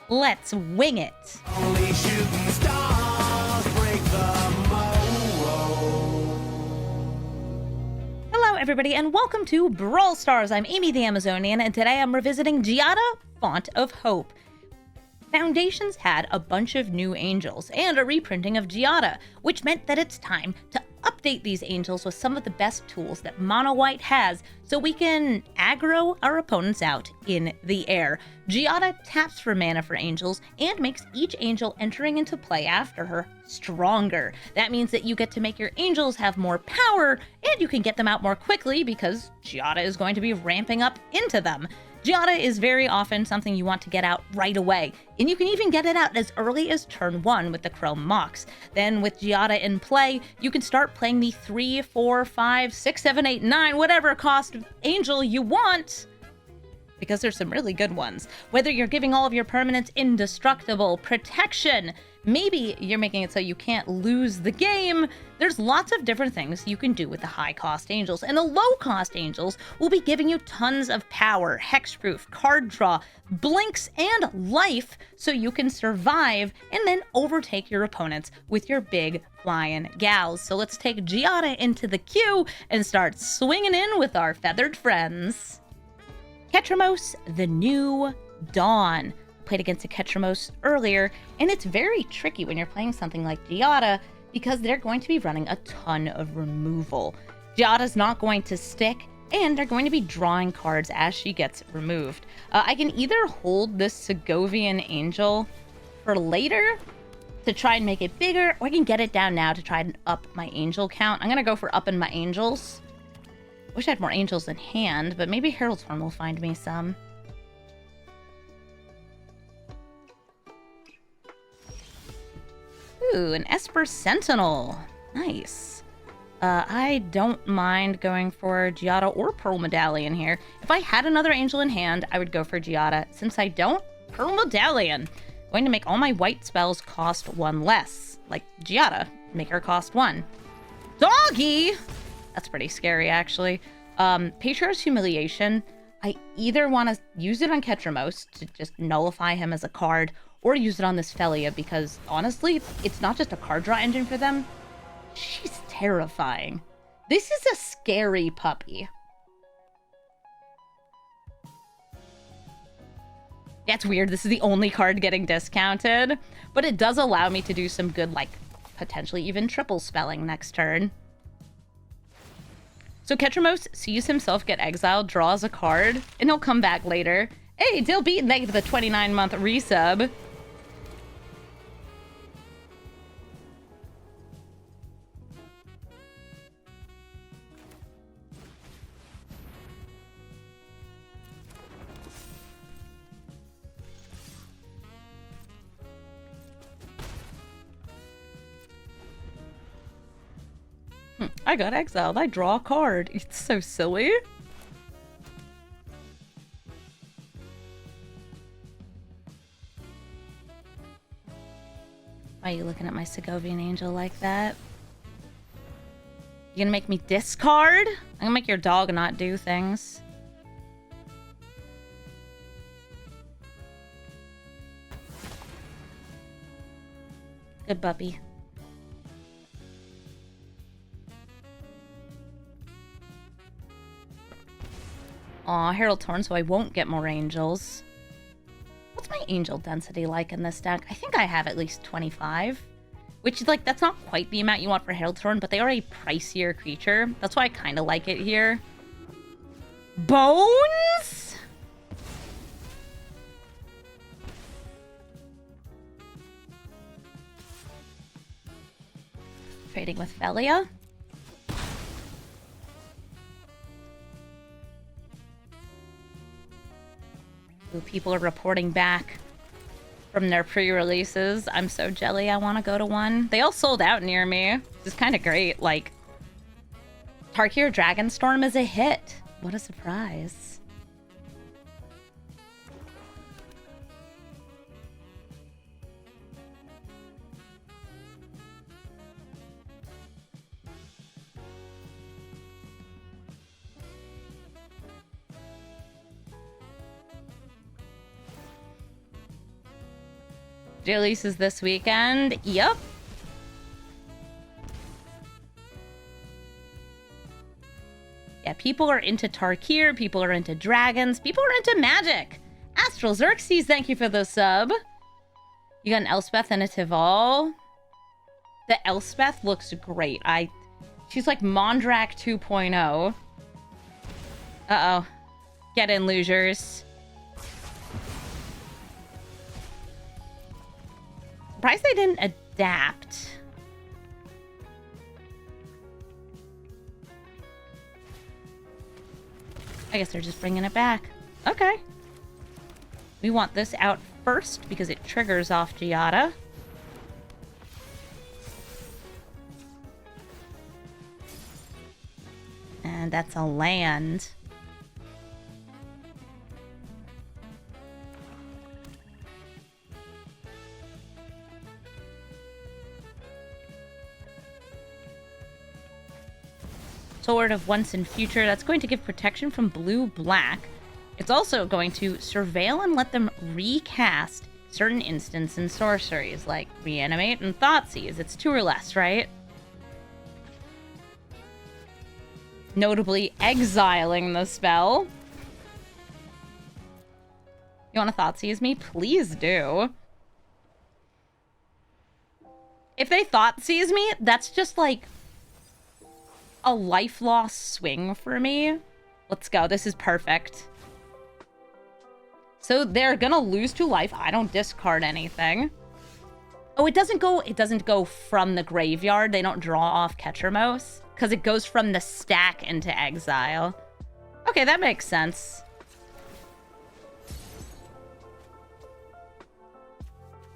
Let's wing it! Only shooting stars break the mold. Hello everybody and welcome to Brawl Stars. I'm Amy the Amazonian and today I'm revisiting Giada, Font of Hope. Foundations had a bunch of new angels and a reprinting of Giada, which meant that it's time to update these angels with some of the best tools that Mono White has so we can aggro our opponents out in the air. Giada taps for mana for angels and makes each angel entering into play after her stronger. That means that you get to make your angels have more power and you can get them out more quickly because Giada is going to be ramping up into them. Giada is very often something you want to get out right away, and you can even get it out as early as turn 1 with the Chrome Mox. Then with Giada in play, you can start playing the 3, 4, 5, 6, 7, 8, 9, whatever cost angel you want, because there's some really good ones. Whether you're giving all of your permanents indestructible, protection, maybe you're making it so you can't lose the game. There's lots of different things you can do with the high-cost angels, and the low-cost angels will be giving you tons of power, hexproof, card draw, blinks, and life so you can survive and then overtake your opponents with your big flying gals. So let's take Giada into the queue and start swinging in with our feathered friends. Ketramos, the New Dawn. Played against a Ketramos earlier, and it's very tricky when you're playing something like Giada because they're going to be running a ton of removal. Giada's not going to stick, and they're going to be drawing cards as she gets removed. I can either hold this Segovian Angel for later to try and make it bigger, or I can get it down now to try and up my angel count. I'm going to go for upping my angels. Wish I had more angels in hand, but maybe Herald's Horn will find me some. Ooh, an Esper Sentinel. Nice. I don't mind going for Giada or Pearl Medallion here. If I had another angel in hand, I would go for Giada. Since I don't, Pearl Medallion. Going to make all my white spells cost 1 less. Like Giada, make her cost 1. Doggy! That's pretty scary, actually. Patriarch's Humiliation. I either want to use it on Ketramos to just nullify him as a card, or use it on this Felia because, honestly, it's not just a card draw engine for them. She's terrifying. This is a scary puppy. That's weird. This is the only card getting discounted, but it does allow me to do some good, like, potentially even triple spelling next turn. So Ketramos sees himself get exiled, draws a card, and he'll come back later. Hey, Dill beat the 29-month resub. I got exiled. I draw a card. It's so silly. Why are you looking at my Segovian Angel like that? You gonna make me discard? I'm gonna make your dog not do things. Good puppy. Aw, Herald Torn, so I won't get more angels. What's my angel density like in this deck? I think I have at least 25. Which is like, that's not quite the amount you want for Herald Torn, but they are a pricier creature. That's why I kind of like it here. Bones? Trading with Felia. People are reporting back from their pre-releases. I'm so jelly. I want to go to one. They all sold out near me. This is kind of great. Like, Tarkir Dragonstorm is a hit. What a surprise. Release is this weekend. Yup. Yeah, people are into Tarkir, people are into dragons, people are into magic. Astral Xerxes, thank you for the sub. You got an Elspeth and a Tival. The Elspeth looks great. She's like Mondrak 2.0. Uh-oh. Get in, losers. Surprised they didn't adapt. I guess they're just bringing it back. Okay. We want this out first because it triggers off Giada. And that's a land. Sword of Once and Future. That's going to give protection from blue-black. It's also going to surveil and let them recast certain instants and sorceries, like Reanimate and Thoughtseize. It's 2 or less, right? Notably exiling the spell. You want to Thoughtseize me? Please do. If they Thoughtseize me, that's just like a life loss swing for me. Let's go. This is perfect. So they're gonna lose 2 life. I don't discard anything. Oh, it doesn't go from the graveyard. They don't draw off Ketramos because it goes from the stack into exile. Okay, that makes sense.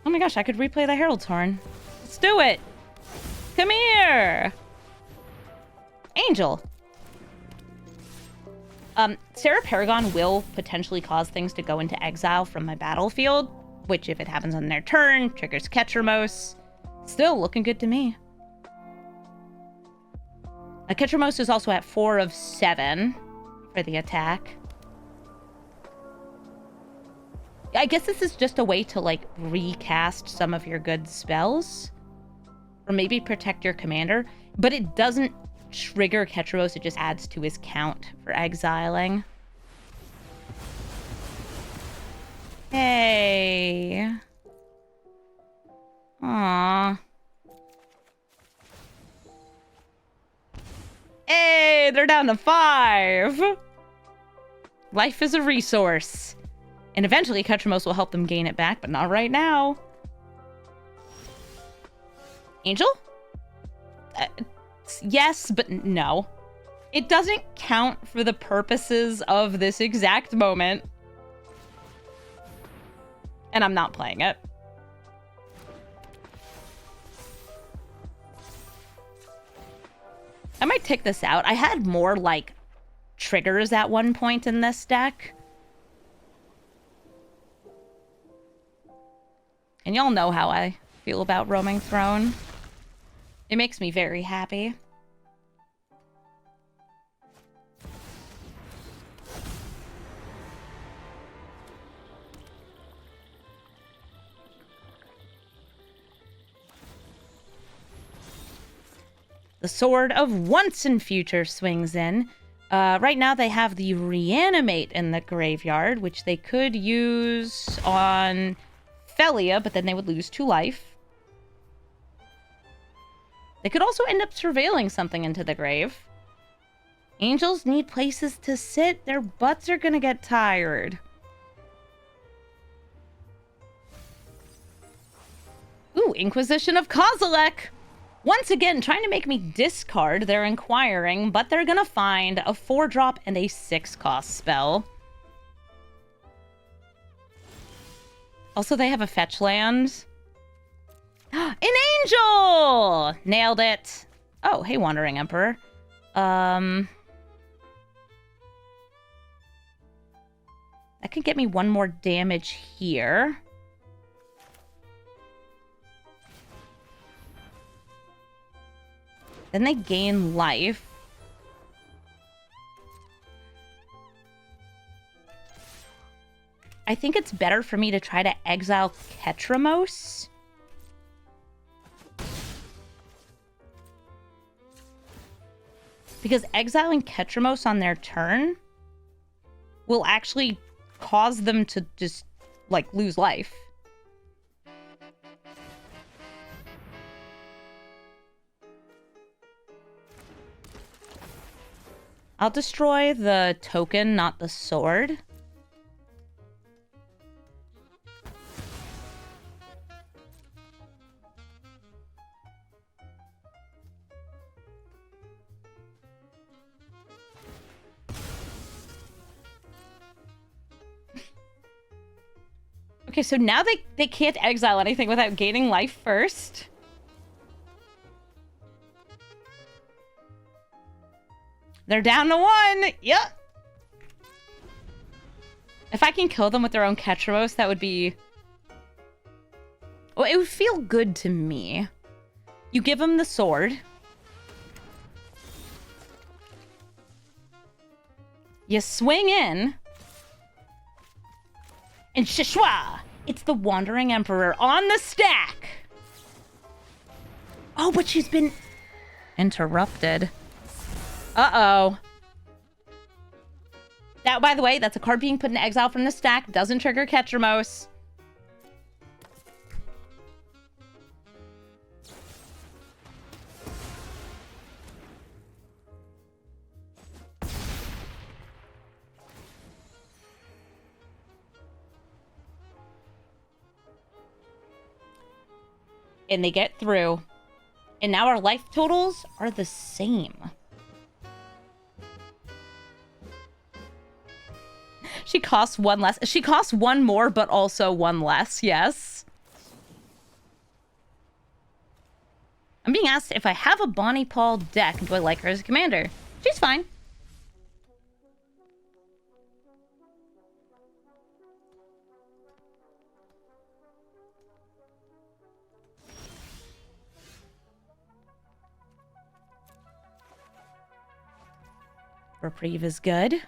Oh my gosh, I could replay the Herald's Horn. Let's do it. Come here. Angel. Sarah Paragon will potentially cause things to go into exile from my battlefield, which if it happens on their turn, triggers Ketramos. Still looking good to me. Ketramos is also at 4 of 7 for the attack. I guess this is just a way to, like, recast some of your good spells. Or maybe protect your commander. But it doesn't trigger Ketramos, it just adds to his count for exiling. Hey. Aww. Hey, they're down to 5. Life is a resource. And eventually Ketramos will help them gain it back, but not right now. Angel? Yes, but no. It doesn't count for the purposes of this exact moment. And I'm not playing it. I might take this out. I had more, like, triggers at one point in this deck. And y'all know how I feel about Roaming Throne. It makes me very happy. The Sword of Once and Future swings in. Right now they have the Reanimate in the graveyard, which they could use on Felia, but then they would lose 2 life. They could also end up surveilling something into the grave. Angels need places to sit. Their butts are gonna get tired. Ooh, Inquisition of Kozilek! Once again, trying to make me discard their Inquiring, but they're gonna find a 4-drop and a 6-cost spell. Also, they have a fetch land. An angel! Nailed it. Oh, hey, Wandering Emperor. That can get me 1 more damage here. Then they gain life. I think it's better for me to try to exile Ketramos. Because exiling Ketramos on their turn will actually cause them to just, like, lose life. I'll destroy the token, not the sword. Okay, so now they can't exile anything without gaining life first. They're down to 1. Yep. If I can kill them with their own Ketros, that would be... Well, it would feel good to me. You give them the sword. You swing in. And Shishwa! It's the Wandering Emperor on the stack! Oh, but she's been interrupted. Uh-oh. That, by the way, that's a card being put in exile from the stack. Doesn't trigger Ketramos. And they get through. And now our life totals are the same. She costs 1 less. She costs 1 more, but also 1 less. Yes. I'm being asked if I have a Bonnie Paul deck. Do I like her as a commander? She's fine. Reprieve is good.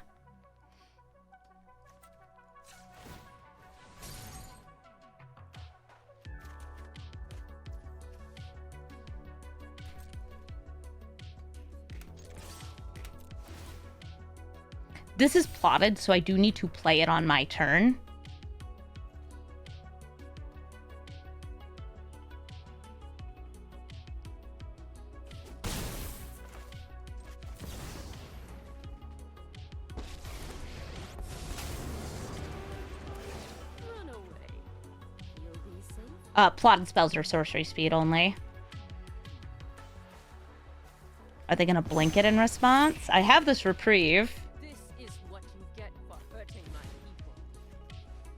This is plotted, so I do need to play it on my turn. Plotted spells are sorcery speed only. Are they gonna blink it in response? I have this reprieve. This is what you get for hurting my people.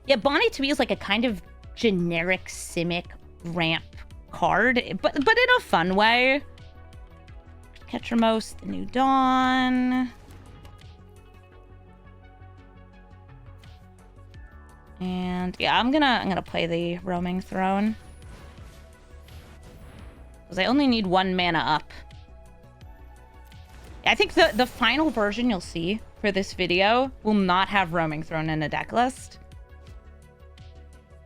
Yeah, Bonnie to me is like a kind of generic Simic ramp card, but in a fun way. Ketramos, the New Dawn. And yeah, I'm gonna play the Roaming Throne. Because I only need 1 mana up. I think the final version you'll see for this video will not have Roaming Throne in a deck list.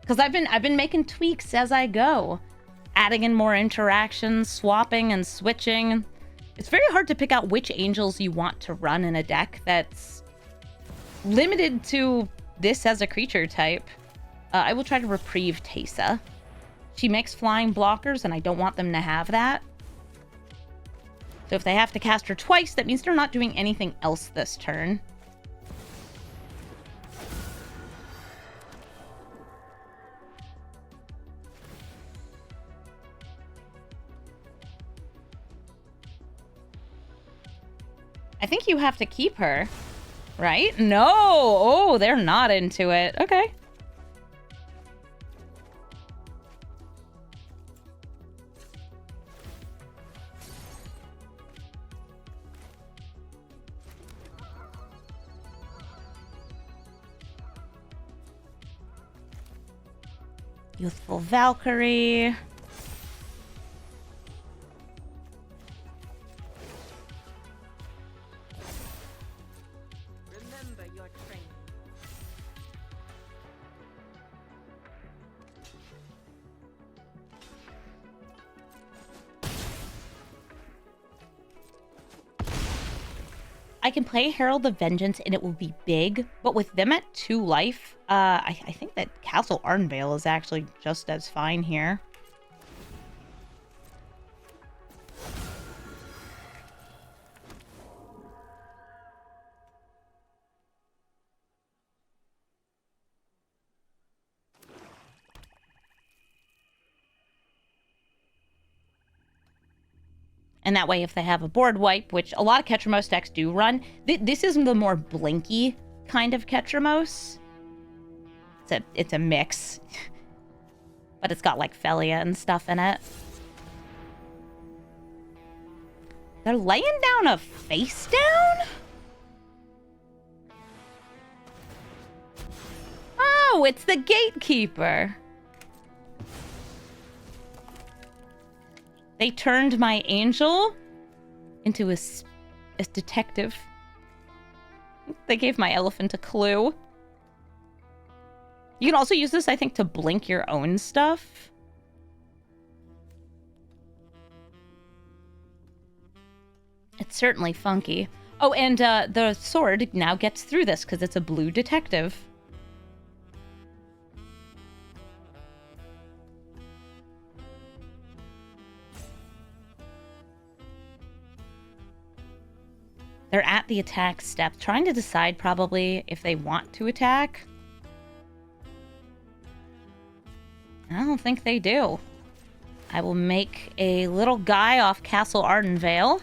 Because I've been making tweaks as I go. Adding in more interactions, swapping and switching. It's very hard to pick out which angels you want to run in a deck that's limited to this as a creature type. I will try to reprieve Teysa. She makes flying blockers, and I don't want them to have that. So if they have to cast her twice, that means they're not doing anything else this turn. I think you have to keep her, right? No! Oh, they're not into it. Okay. Youthful Valkyrie. Remember your training. I can play Herald of Vengeance and it will be big, but with them at 2 life, I think that Castle Ardenvale is actually just as fine here. And that way, if they have a board wipe, which a lot of Ketramose decks do run, this is the more blinky kind of Ketramose. It's a mix. But it's got, like, Felia and stuff in it. They're laying down a face down? Oh, it's the Gatekeeper. They turned my angel into a detective. They gave my elephant a clue. You can also use this, I think, to blink your own stuff. It's certainly funky. Oh, and the sword now gets through this because it's a blue detective. They're at the attack step, trying to decide probably if they want to attack. I don't think they do. I will make a little guy off Castle Ardenvale.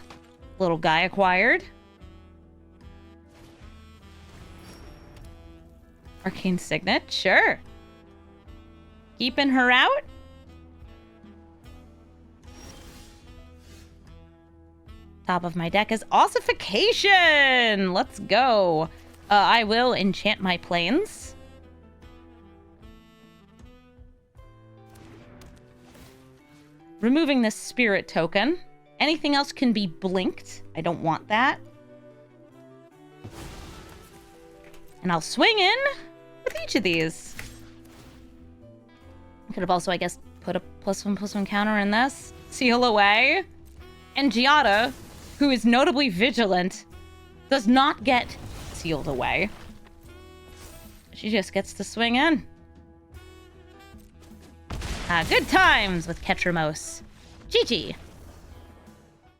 Little guy acquired. Arcane Signet, sure. Keeping her out. Top of my deck is Ossification! Let's go. I will enchant my planes. Removing this spirit token. Anything else can be blinked. I don't want that. And I'll swing in with each of these. I could have also, I guess, put a +1/+1 counter in this. Seal away. And Giada, who is notably vigilant, does not get sealed away. She just gets to swing in. Good times with Ketramose. GG.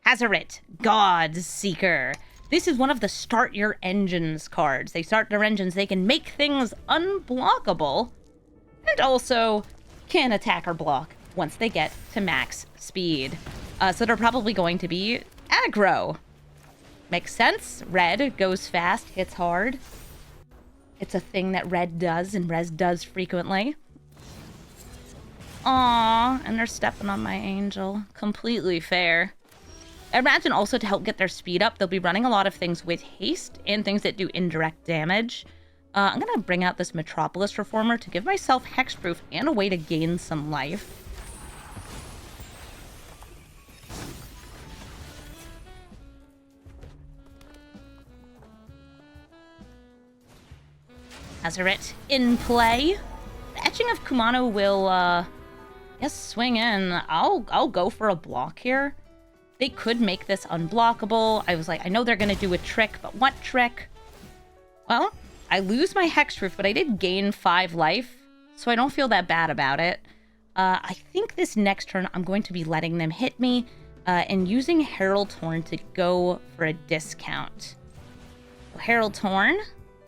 Hazaret, God Seeker. This is one of the Start Your Engines cards. They start their engines, they can make things unblockable, and also can attack or block once they get to max speed. So they're probably going to be aggro. Makes sense. Red goes fast, hits hard. It's a thing that red does and res does frequently. Aww, and they're stepping on my angel. Completely fair. I imagine also to help get their speed up, they'll be running a lot of things with haste and things that do indirect damage. I'm gonna bring out this Metropolis Reformer to give myself hexproof and a way to gain some life. Hazaret in play. The Etching of Kumano will, yes, swing in. I'll go for a block here. They could make this unblockable. I was like, I know they're gonna do a trick, but what trick? Well, I lose my hexproof, but I did gain 5 life, so I don't feel that bad about it. I think this next turn I'm going to be letting them hit me and using Herald Horn to go for a discount. So Herald Horn,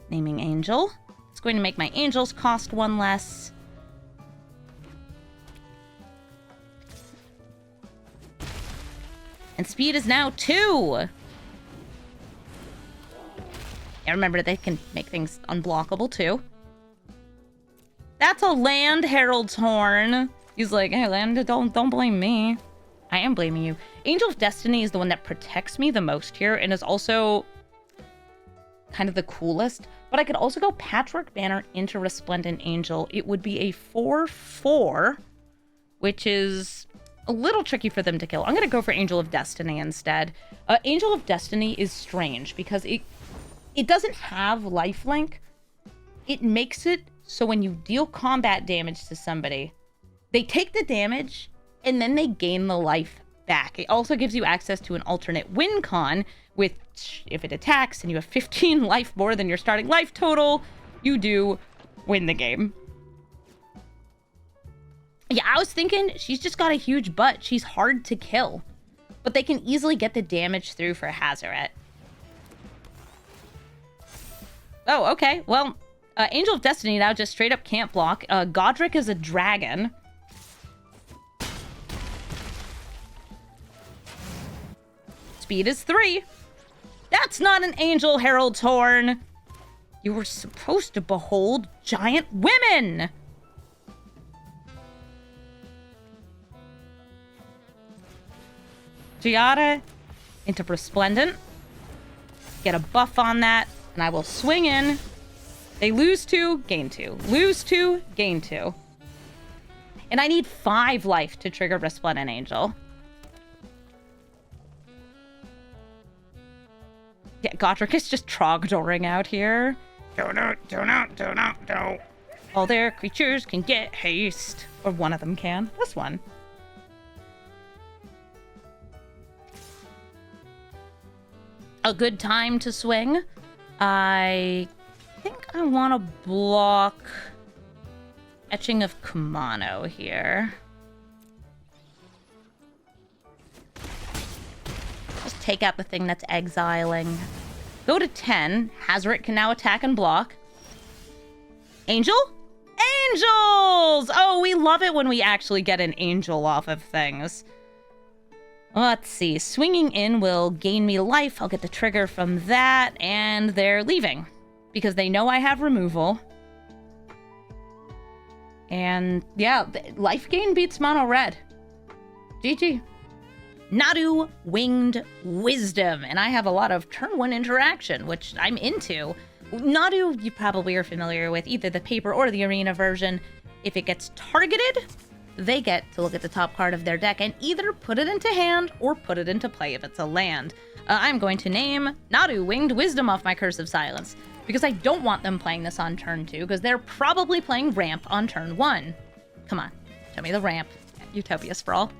naming Angel. It's going to make my angels cost 1 less. And speed is now 2. Yeah, remember, they can make things unblockable, too. That's a land, Herald's Horn. He's like, hey, land, don't blame me. I am blaming you. Angel of Destiny is the one that protects me the most here and is also kind of the coolest. But I could also go Patchwork Banner into Resplendent Angel. It would be a 4/4, which is a little tricky for them to kill. I'm going to go for Angel of Destiny instead. Angel of Destiny is strange because it doesn't have lifelink. It makes it so when you deal combat damage to somebody, they take the damage and then they gain the life back. It also gives you access to an alternate win con, which, if it attacks and you have 15 life more than your starting life total, you do win the game. Yeah, I was thinking she's just got a huge butt. She's hard to kill. But they can easily get the damage through for Hazoret. Oh, okay. Well, Angel of Destiny now just straight up can't block. Godric is a dragon. Speed is 3. That's not an Angel Herald's Horn. You were supposed to behold giant women. Giada into Resplendent. Get a buff on that, and I will swing in. They lose 2, gain 2. Lose 2, gain 2. And I need 5 life to trigger Resplendent Angel. Yeah, Godric is just Trogdoring out here. Don't. All their creatures can get haste. Or one of them can. This one. A good time to swing. I think I want to block Etching of Kumano here. Just take out the thing that's exiling. Go to 10. Hazoret can now attack and block. Angel? Angels! Oh, we love it when we actually get an angel off of things. Let's see. Swinging in will gain me life. I'll get the trigger from that, and they're leaving because they know I have removal. And yeah, life gain beats mono red. GG. Nadu Winged Wisdom, and I have a lot of turn 1 interaction, which I'm into. Nadu, you probably are familiar with either the paper or the arena version. If it gets targeted, they get to look at the top card of their deck and either put it into hand or put it into play if it's a land. I'm going to name Nadu Winged Wisdom off my Curse of Silence because I don't want them playing this on turn 2 because they're probably playing ramp on turn 1. Come on, show me the ramp. Utopia Sprawl.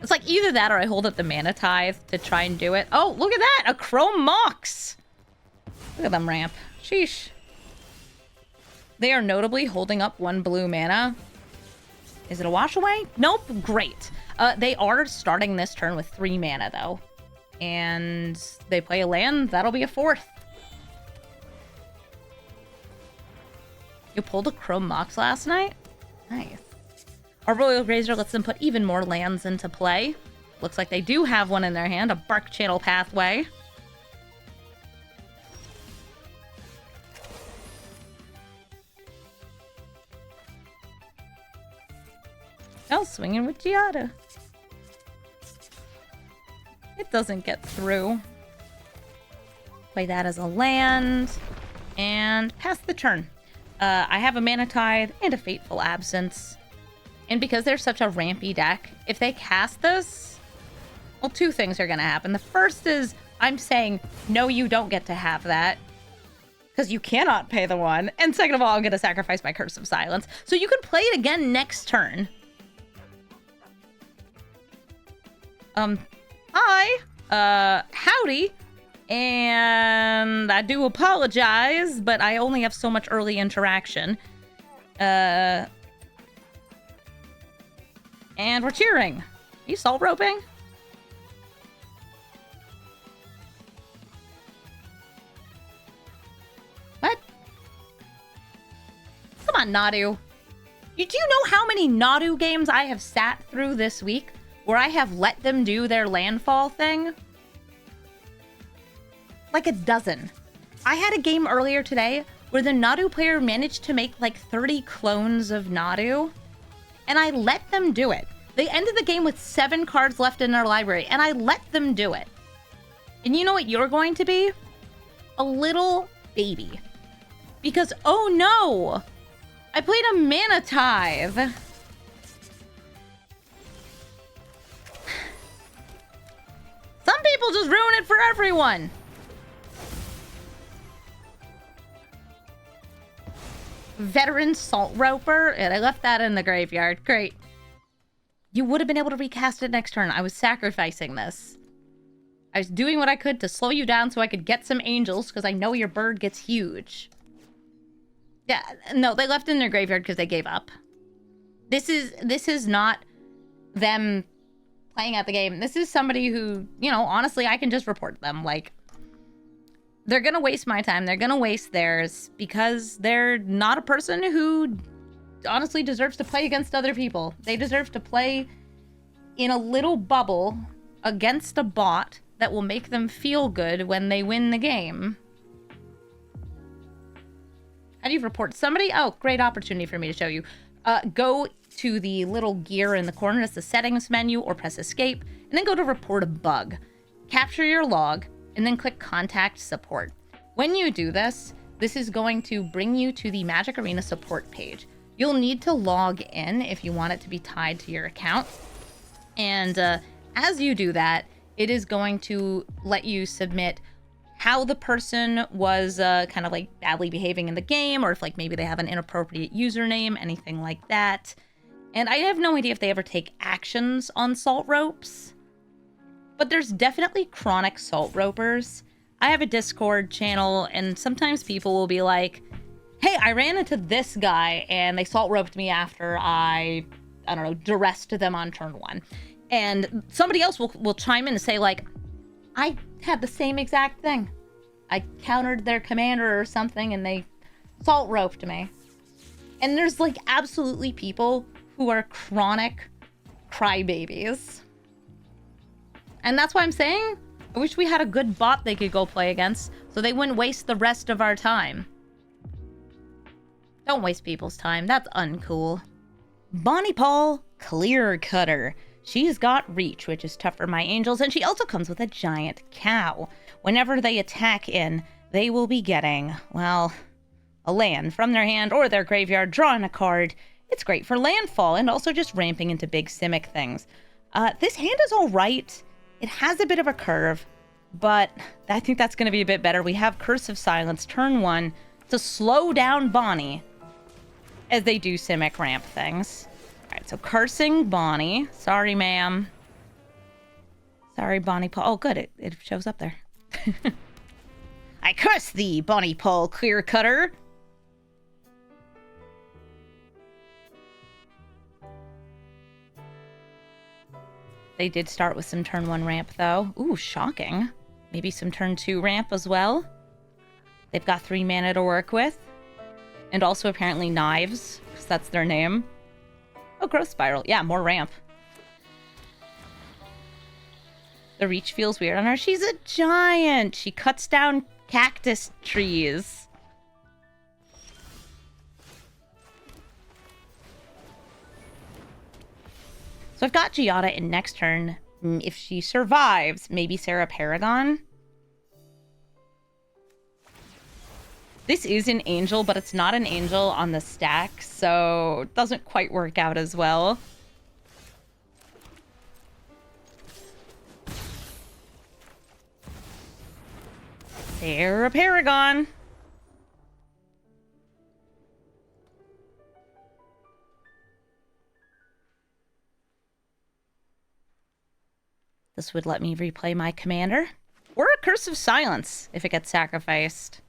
It's like either that or I hold up the Mana Tithe to try and do it. Oh, look at that! A Chrome Mox! Look at them ramp. Sheesh. They are notably holding up 1 blue mana. Is it a wash away? Nope. Great. They are starting this turn with 3 mana, though. And they play a land. That'll be a 4th. You pulled a Chrome Mox last night? Nice. Our Royal Grazer lets them put even more lands into play. Looks like they do have one in their hand, a Bark Channel Pathway. Oh, swinging with Giada. It doesn't get through. Play that as a land. And pass the turn. I have a Mana Tithe and a Fateful Absence. And because they're such a rampy deck, if they cast this, well, 2 things are going to happen. The first is I'm saying, no, you don't get to have that. Because you cannot pay the 1. And second of all, I'm going to sacrifice my Curse of Silence. So you can play it again next turn. Hi. Howdy. And I do apologize, but I only have so much early interaction. And we're cheering. Are you salt roping? What? Come on, Nadu. Do you know how many Nadu games I have sat through this week where I have let them do their landfall thing? Like a dozen. I had a game earlier today where the Nadu player managed to make like 30 clones of Nadu. And I let them do it. They ended the game with 7 cards left in their library, and I let them do it. And you know what you're going to be? A little baby. Because, oh no! I played a Mana Tithe. Some people just ruin it for everyone. Veteran Salt Roper, and I left that in the graveyard. Great. You would have been able to recast it next turn. I was sacrificing this. I was doing what I could to slow you down so I could get some angels, because I know your bird gets huge. Yeah, no, they left in their graveyard because they gave up. This is not them playing at the game. This is somebody who, you know, honestly, I can just report them. Like, they're gonna waste my time. They're gonna waste theirs because they're not a person who honestly deserves to play against other people. They deserve to play in a little bubble against a bot that will make them feel good when they win the game. How do you report somebody? Oh, great opportunity for me to show you. Go to the little gear in the corner. It's the settings menu, or press escape, and then go to report a bug. Capture your log, and then click contact support. When you do this, this is going to bring you to the Magic Arena support page. You'll need to log in if you want it to be tied to your account. And as you do that, it is going to let you submit how the person was kind of like badly behaving in the game, or if like maybe they have an inappropriate username, anything like that. And I have no idea if they ever take actions on salt ropes, but there's definitely chronic salt ropers. I have a Discord channel, and sometimes people will be like, hey, I ran into this guy and they salt roped me after I don't know, duressed them on turn 1. And somebody else will chime in and say like, I had the same exact thing. I countered their commander or something and they salt roped me. And there's like absolutely people who are chronic crybabies. And that's why I'm saying I wish we had a good bot they could go play against so they wouldn't waste the rest of our time. Don't waste people's time. That's uncool. Bonnie Paul, Clear Cutter. She's got reach, which is tough for my angels, and she also comes with a giant cow. Whenever they attack in, they will be getting, well, a land from their hand or their graveyard, drawing a card. It's great for landfall and also just ramping into big Simic things. This hand is all right. It has a bit of a curve, but I think that's going to be a bit better. We have Curse of Silence, turn 1, to slow down Bonnie as they do Simic ramp things. All right, so cursing Bonnie. Sorry, ma'am. Sorry, Bonnie Paul. Oh, good. It shows up there. I curse thee, Bonnie Paul Clear Cutter. They did start with some turn 1 ramp, though. Ooh, shocking. Maybe some turn 2 ramp as well. They've got 3 mana to work with. And also apparently knives, because that's their name. Oh, growth spiral. Yeah, more ramp. The reach feels weird on her. She's a giant. She cuts down cactus trees. So I've got Giada in next turn. If she survives, maybe Sarah Paragon. This is an angel, but it's not an angel on the stack, so it doesn't quite work out as well. Sarah Paragon. This would let me replay my commander. Or a Curse of Silence if it gets sacrificed.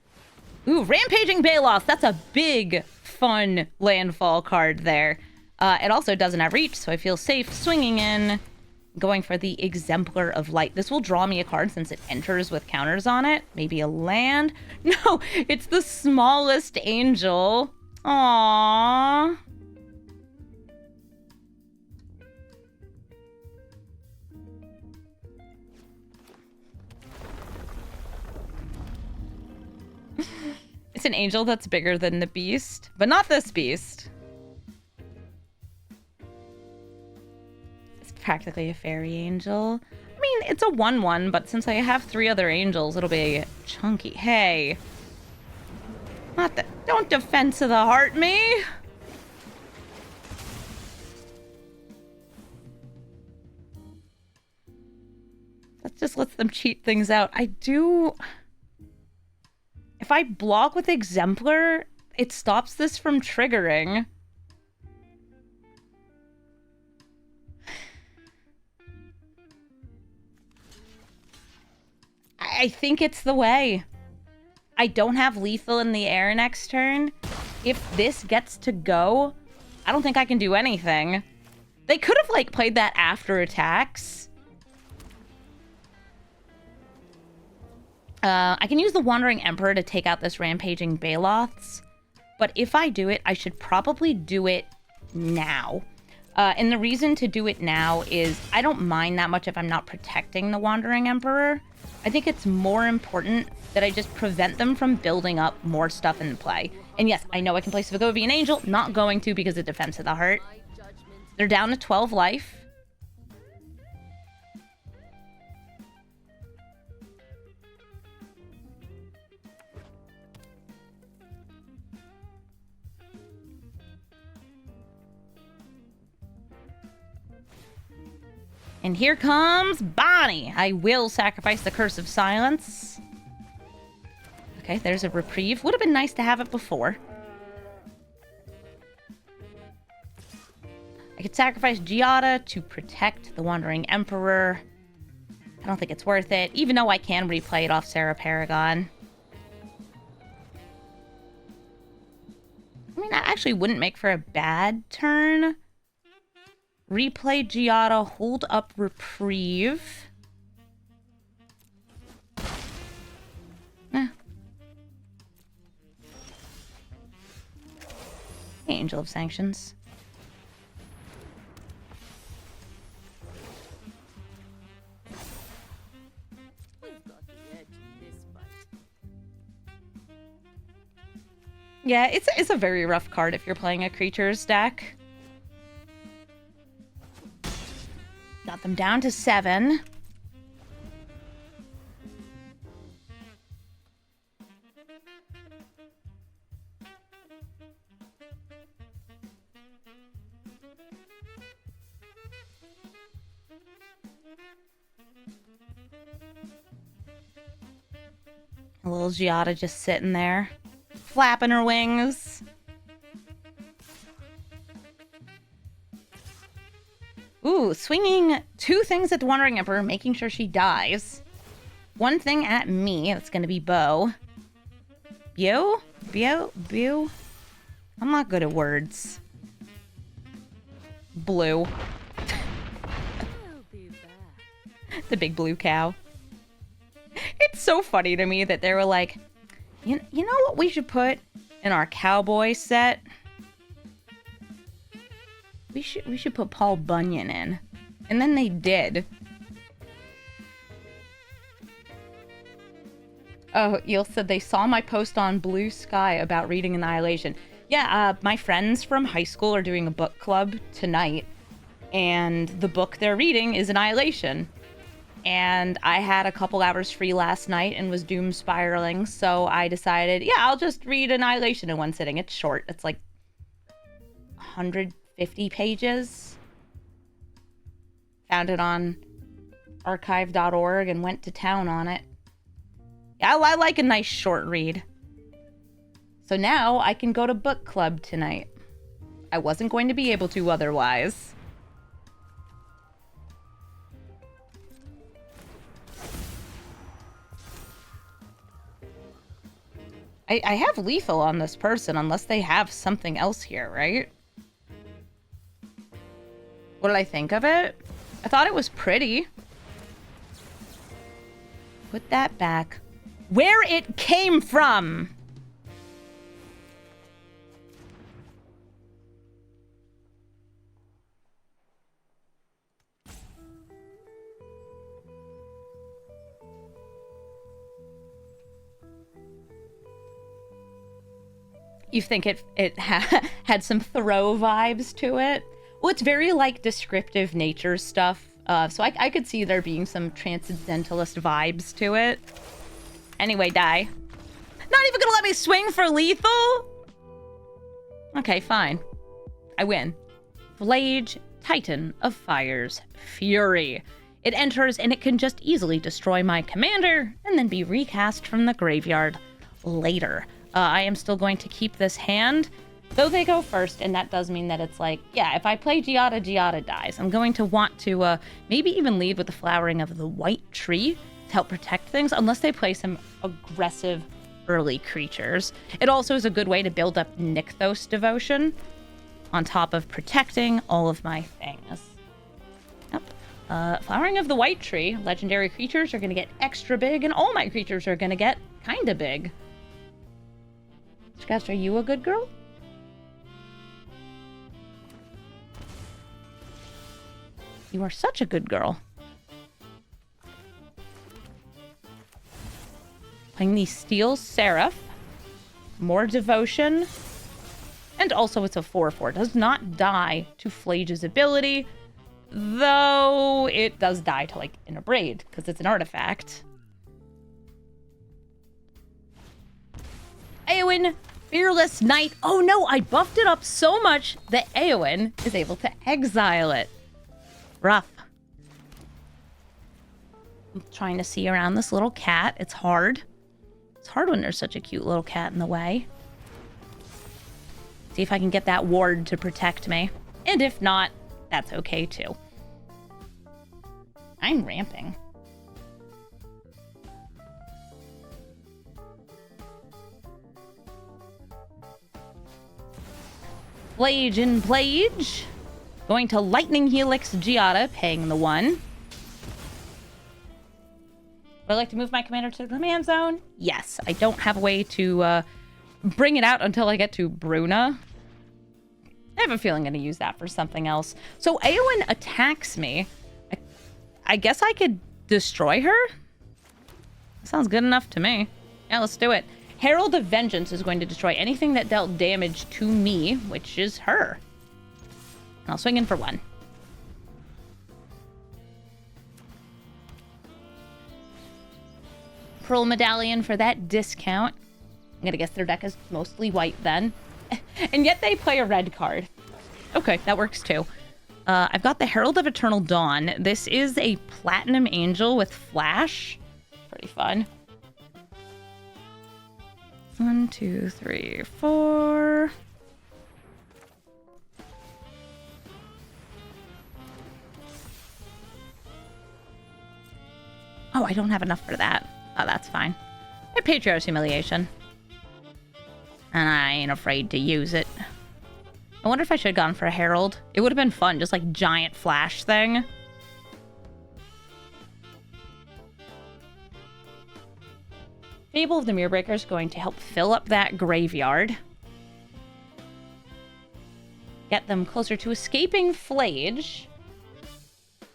Ooh, Rampaging Baloth. That's a big, fun landfall card there. It also doesn't have reach, so I feel safe swinging in, going for the Exemplar of Light. This will draw me a card since it enters with counters on it. Maybe a land. No, it's the smallest angel. Aww. It's an angel that's bigger than the beast, but not this beast. It's practically a fairy angel. I mean, it's a 1/1, but since I have 3 other angels, it'll be chunky. Hey. Not that. Don't Defense of the Heart me. That just lets them cheat things out. I do... If I block with Exemplar, it stops this from triggering. I think it's the way. I don't have lethal in the air next turn. If this gets to go, I don't think I can do anything. They could have, like, played that after attacks. I can use the Wandering Emperor to take out this Rampaging Baloths. But if I do it, I should probably do it now. And the reason to do it now is I don't mind that much if I'm not protecting the Wandering Emperor. I think it's more important that I just prevent them from building up more stuff in play. And yes, I know I can play Svagovian Angel. Not going to because of Defense of the Heart. They're down to 12 life. And here comes Bonnie. I will sacrifice the Curse of Silence. Okay, there's a reprieve. Would have been nice to have it before. I could sacrifice Giada to protect the Wandering Emperor. I don't think it's worth it, even though I can replay it off Sarah Paragon. I mean, that actually wouldn't make for a bad turn. Replay Giada, hold up reprieve. Angel of Sanctions. Yeah, it's a very rough card if you're playing a creatures deck. Got them down to 7. A little Giada just sitting there, flapping her wings. Ooh, swinging 2 things at the Wandering Emperor, making sure she dies. 1 thing at me, that's gonna be Bo. Bew? I'm not good at words. Blue. The big blue cow. It's so funny to me that they were like, you know what we should put in our cowboy set? We should put Paul Bunyan in. And then they did. Oh, Eel said they saw my post on Blue Sky about reading Annihilation. Yeah, my friends from high school are doing a book club tonight. And the book they're reading is Annihilation. And I had a couple hours free last night and was doom spiraling. So I decided, yeah, I'll just read Annihilation in one sitting. It's short. It's like 150 pages. Found it on archive.org and went to town on it. Yeah, I like a nice short read. So now I can go to book club tonight. I wasn't going to be able to otherwise. I have lethal on this person unless they have something else here, right? What did I think of it? I thought it was pretty. Put that back where it came from. You think it had some Thoreau vibes to it? Well, it's very, like, descriptive nature stuff. So I could see there being some transcendentalist vibes to it. Anyway, die. Not even gonna let me swing for lethal? Okay, fine. I win. Flage, Titan of Fire's Fury. It enters and it can just easily destroy my commander and then be recast from the graveyard later. I am still going to keep this hand, though they go first, and that does mean that it's like, yeah, if I play Giada, Giada dies. I'm going to want to maybe even lead with the Flowering of the White Tree help protect things, unless they play some aggressive early creatures. It also is a good way to build up Nykthos devotion on top of protecting all of my things. Yep. Flowering of the White Tree. Legendary creatures are going to get extra big, and all my creatures are going to get kind of big. Scratch, are you a good girl? You are such a good girl. Playing the Steel Seraph. More devotion. And also it's a 4/4. Does not die to Phlage's ability. Though it does die to, like, an Abrade, because it's an artifact. Eowyn, Fearless Knight. Oh no, I buffed it up so much that Eowyn is able to exile it. Rough. I'm trying to see around this little cat. It's hard. It's hard when there's such a cute little cat in the way. See if I can get that ward to protect me. And if not, that's okay too. I'm ramping. Plage and Plage. Going to Lightning Helix Giada, paying the 1. Would I like to move my commander to the command zone? Yes. I don't have a way to bring it out until I get to Bruna. I have a feeling I'm going to use that for something else. So Eowyn attacks me. I guess I could destroy her? Sounds good enough to me. Yeah, let's do it. Herald of Vengeance is going to destroy anything that dealt damage to me, which is her. And I'll swing in for 1. Pearl Medallion for that discount. I'm gonna guess their deck is mostly white then. And yet they play a red card. Okay, that works too. I've got the Herald of Eternal Dawn. This is a Platinum Angel with Flash. Pretty fun. 1, 2, 3, 4. Oh, I don't have enough for that. Oh, that's fine. I Patriarch's Humiliation. And I ain't afraid to use it. I wonder if I should have gone for a Herald. It would have been fun, just like giant flash thing. Fable of the Mirrorbreaker is going to help fill up that graveyard. Get them closer to escaping Flage.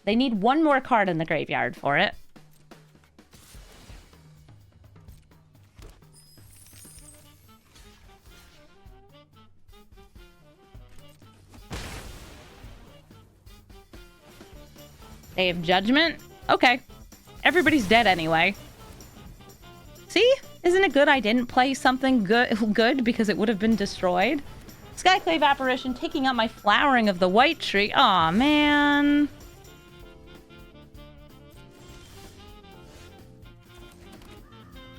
They need 1 more card in the graveyard for it. Day of Judgment? Okay. Everybody's dead anyway. See? Isn't it good I didn't play something good because it would have been destroyed? Skyclave Apparition taking up my Flowering of the White Tree. Aw, man.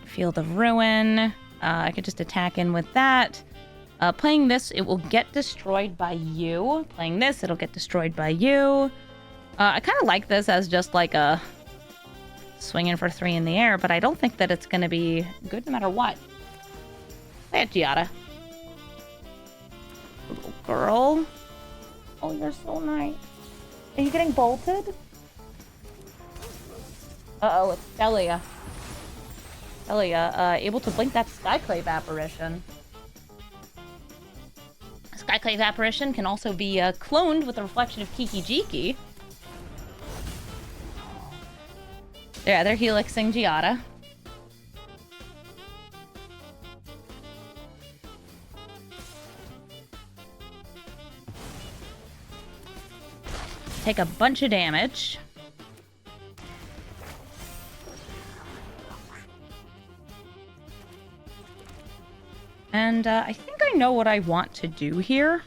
Field of Ruin. I could just attack in with that. Playing this, it will get destroyed by you. Playing this, it'll get destroyed by you. I kind of like this as just like a swinging for 3 in the air, but I don't think that it's going to be good no matter what. Play it, Giada. Little girl. Oh, you're so nice. Are you getting bolted? Uh-oh, it's Delia. Delia, able to blink that Skyclave Apparition. Skyclave Apparition can also be cloned with a reflection of Kiki Jiki. Yeah, they're helixing Giada. Take a bunch of damage. And I think I know what I want to do here.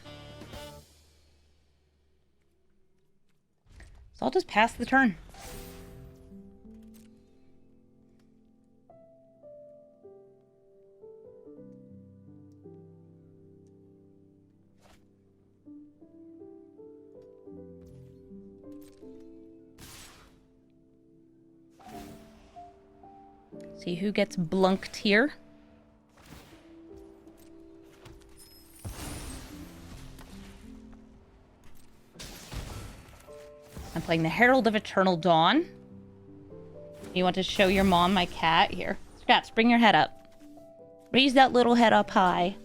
So I'll just pass the turn. See who gets blunked here. I'm playing the Herald of Eternal Dawn. You want to show your mom my cat? Here. Scraps, bring your head up. Raise that little head up high.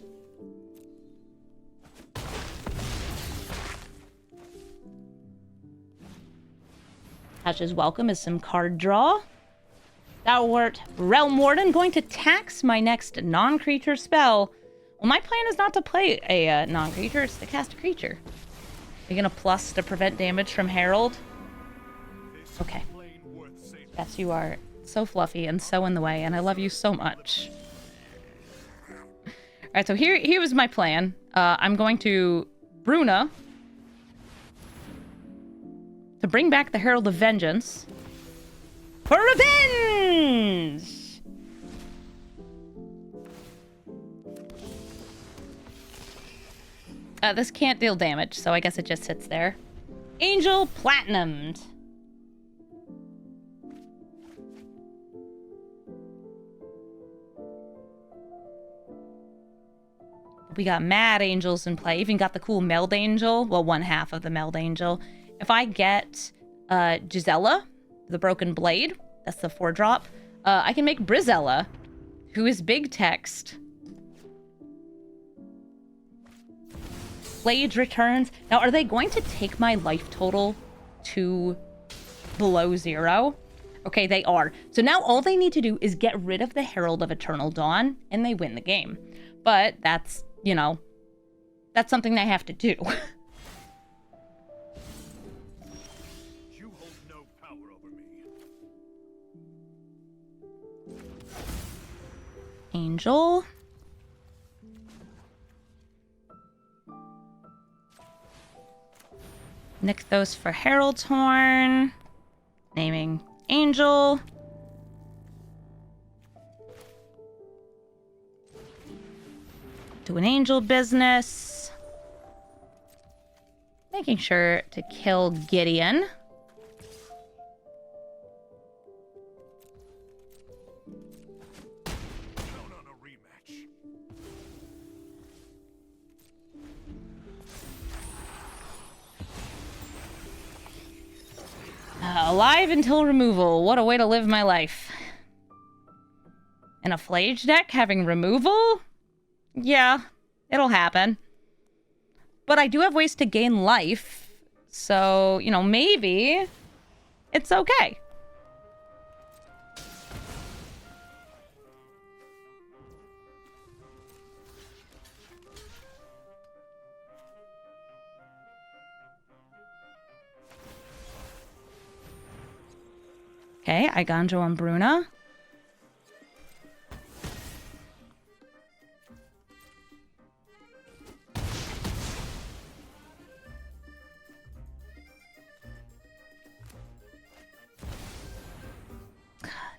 Hatch's welcome is some card draw. Thou'rt Realm Warden, going to tax my next non-creature spell. Well, my plan is not to play a non-creature, it's to cast a creature. Are you gonna plus to prevent damage from Herald? Okay. Yes, you are so fluffy and so in the way, and I love you so much. Alright, so here was my plan. I'm going to Bruna to bring back the Herald of Vengeance for revenge! This can't deal damage, so I guess it just sits there. Angel Platinumed. We got Mad Angels in play. Even got the cool Meld Angel. Well, one half of the Meld Angel. If I get Gisela, the Broken Blade, that's the 4-drop, I can make Brizella, who is big text. Blade returns. Now, are they going to take my life total to below 0? Okay, they are. So now all they need to do is get rid of the Herald of Eternal Dawn, and they win the game. But that's, you know, that's something they have to do. You hold no power over me. Angel. Nykthos for Herald's Horn. Naming Angel. Do an angel business. Making sure to kill Gideon. Count on a rematch. Alive until removal. What a way to live my life. In a Flage deck, having removal? Yeah, it'll happen. But I do have ways to gain life. So, you know, maybe it's okay. Okay, Iganjo and Bruna.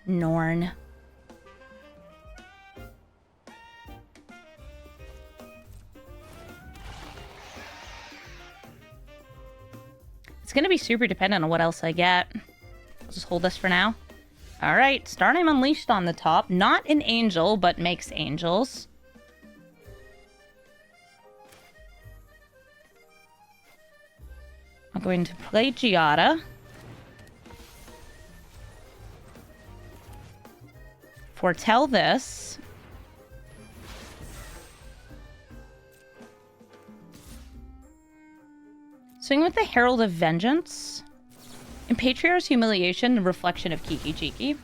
Norn. It's gonna be super dependent on what else I get. I'll just hold this for now. Alright, Starname Unleashed on the top. Not an angel, but makes angels. I'm going to play Giada. Foretell this. Swing with the Herald of Vengeance. In Patriarch's Humiliation, the reflection of Kiki Jiki.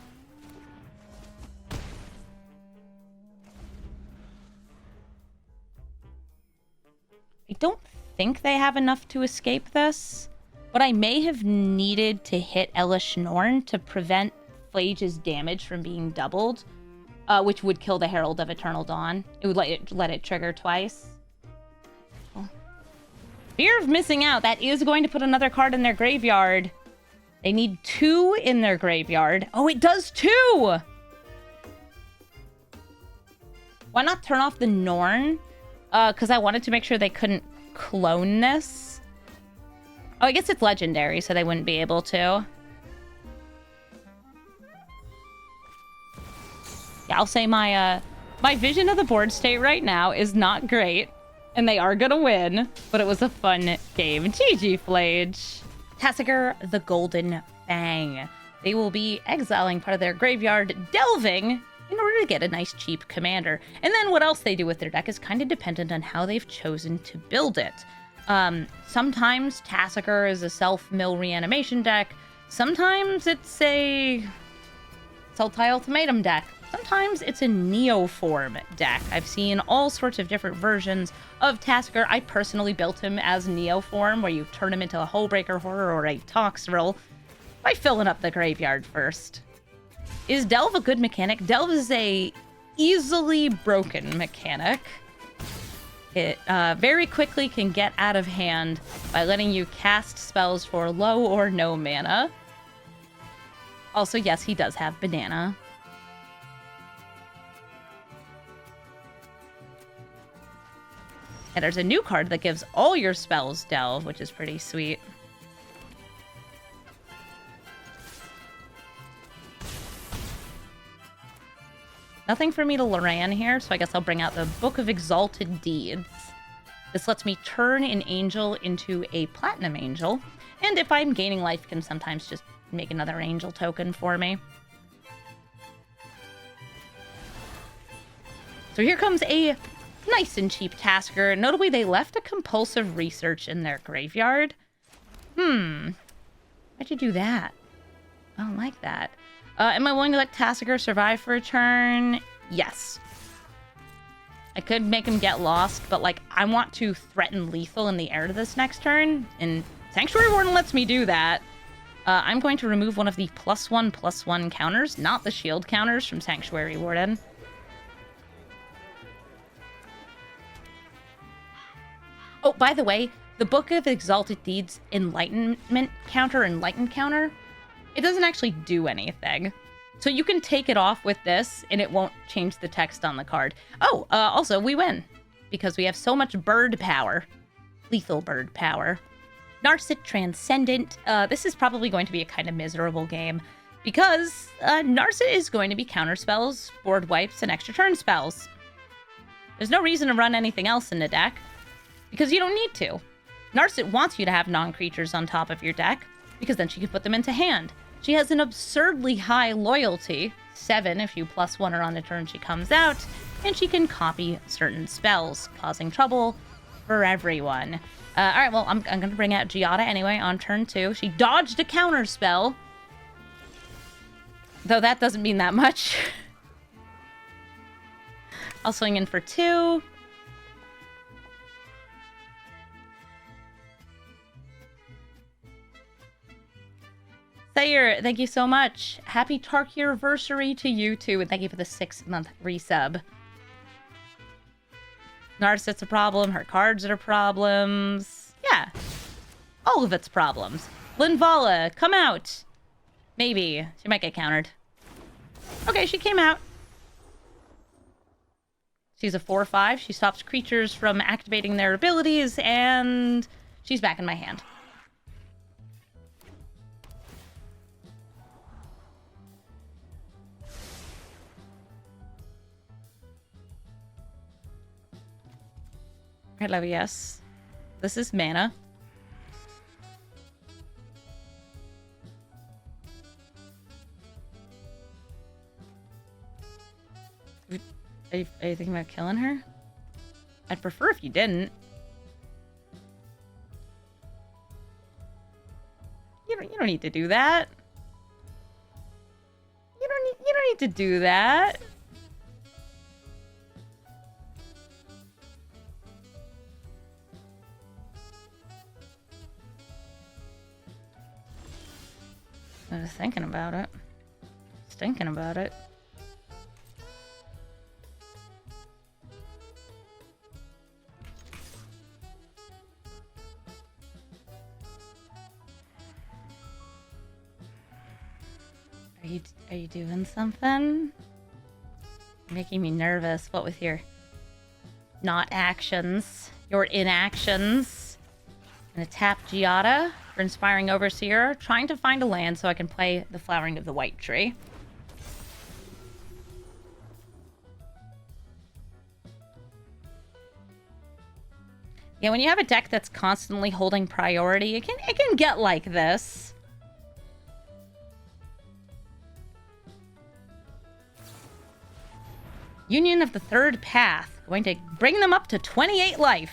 I don't think they have enough to escape this, but I may have needed to hit Elish Norn to prevent Flage's damage from being doubled, which would kill the Herald of Eternal Dawn. It would let it trigger twice. Oh. Fear of missing out. That is going to put another card in their graveyard. They need 2 in their graveyard. Oh, it does 2! Why not turn off the Norn? Because I wanted to make sure they couldn't clone this. Oh, I guess it's legendary, so they wouldn't be able to. I'll say my vision of the board state right now is not great, and they are gonna win, but it was a fun game. GG, Flage. Tasigur the Golden Fang. They will be exiling part of their graveyard, delving, in order to get a nice cheap commander. And then what else they do with their deck is kind of dependent on how they've chosen to build it. Sometimes Tasigur is a self-mill reanimation deck. Sometimes it's a Sultai Ultimatum deck. Sometimes it's a Neoform deck. I've seen all sorts of different versions of Tasigur. I personally built him as Neoform, where you turn him into a Hullbreaker Horror or a Toxrill by filling up the graveyard first. Is Delve a good mechanic? Delve is a easily broken mechanic. It very quickly can get out of hand by letting you cast spells for low or no mana. Also, yes, he does have banana. And there's a new card that gives all your spells Delve, which is pretty sweet. Nothing for me to Loran here, so I guess I'll bring out the Book of Exalted Deeds. This lets me turn an angel into a platinum angel, and if I'm gaining life, can sometimes just make another angel token for me. So here comes a nice and cheap Tasigur. Notably, they left a compulsive research in their graveyard. Why'd you do that? I don't like that. Am I willing to let Tasigur survive for a turn? Yes. I could make him get lost, but, like, I want to threaten lethal in the air to this next turn, and Sanctuary Warden lets me do that. I'm going to remove one of the +1/+1 counters, not the shield counters from Sanctuary Warden. Oh, by the way, the Book of Exalted Deeds Enlightenment counter, Enlightened counter, it doesn't actually do anything. So you can take it off with this, and it won't change the text on the card. Oh, also, we win, because we have so much bird power. Lethal bird power. Narset Transcendent. This is probably going to be a kind of miserable game, because Narset is going to be counter spells, board wipes, and extra turn spells. There's no reason to run anything else in the deck, because you don't need to. Narset wants you to have non-creatures on top of your deck, because then she can put them into hand. She has an absurdly high loyalty, 7 if you +1 her on the turn she comes out, and she can copy certain spells, causing trouble for everyone. Alright, well, I'm going to bring out Giada anyway on turn 2. She dodged a counter spell, though that doesn't mean that much. I'll swing in for 2. Thayer, thank you so much. Happy Tarkier-versary to you too, and thank you for the 6-month resub. Narset's a problem, her cards are problems. Yeah, all of its problems. Linvala, come out. Maybe. She might get countered. Okay, she came out. She's a 4/5. She stops creatures from activating their abilities, and she's back in my hand. Hello, yes. This is mana. Are you thinking about killing her? I'd prefer if you didn't. You don't need to do that. You don't need to do that. I was thinking about it. Just thinking about it. Are you doing something? You're making me nervous. What with your not actions, your inactions? I'm gonna tap Giada for Inspiring Overseer, trying to find a land so I can play the Flowering of the White Tree. Yeah, when you have a deck that's constantly holding priority, it can get like this. Union of the Third Path. Going to bring them up to 28 life.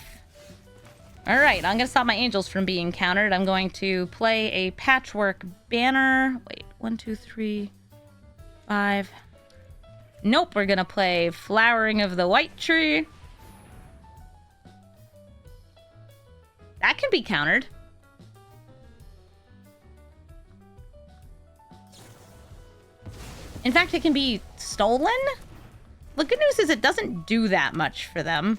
Alright, I'm going to stop my angels from being countered. I'm going to play a Patchwork Banner. Wait, 1, 2, 3, 5. Nope, we're going to play Flowering of the White Tree. That can be countered. In fact, it can be stolen. The good news is it doesn't do that much for them.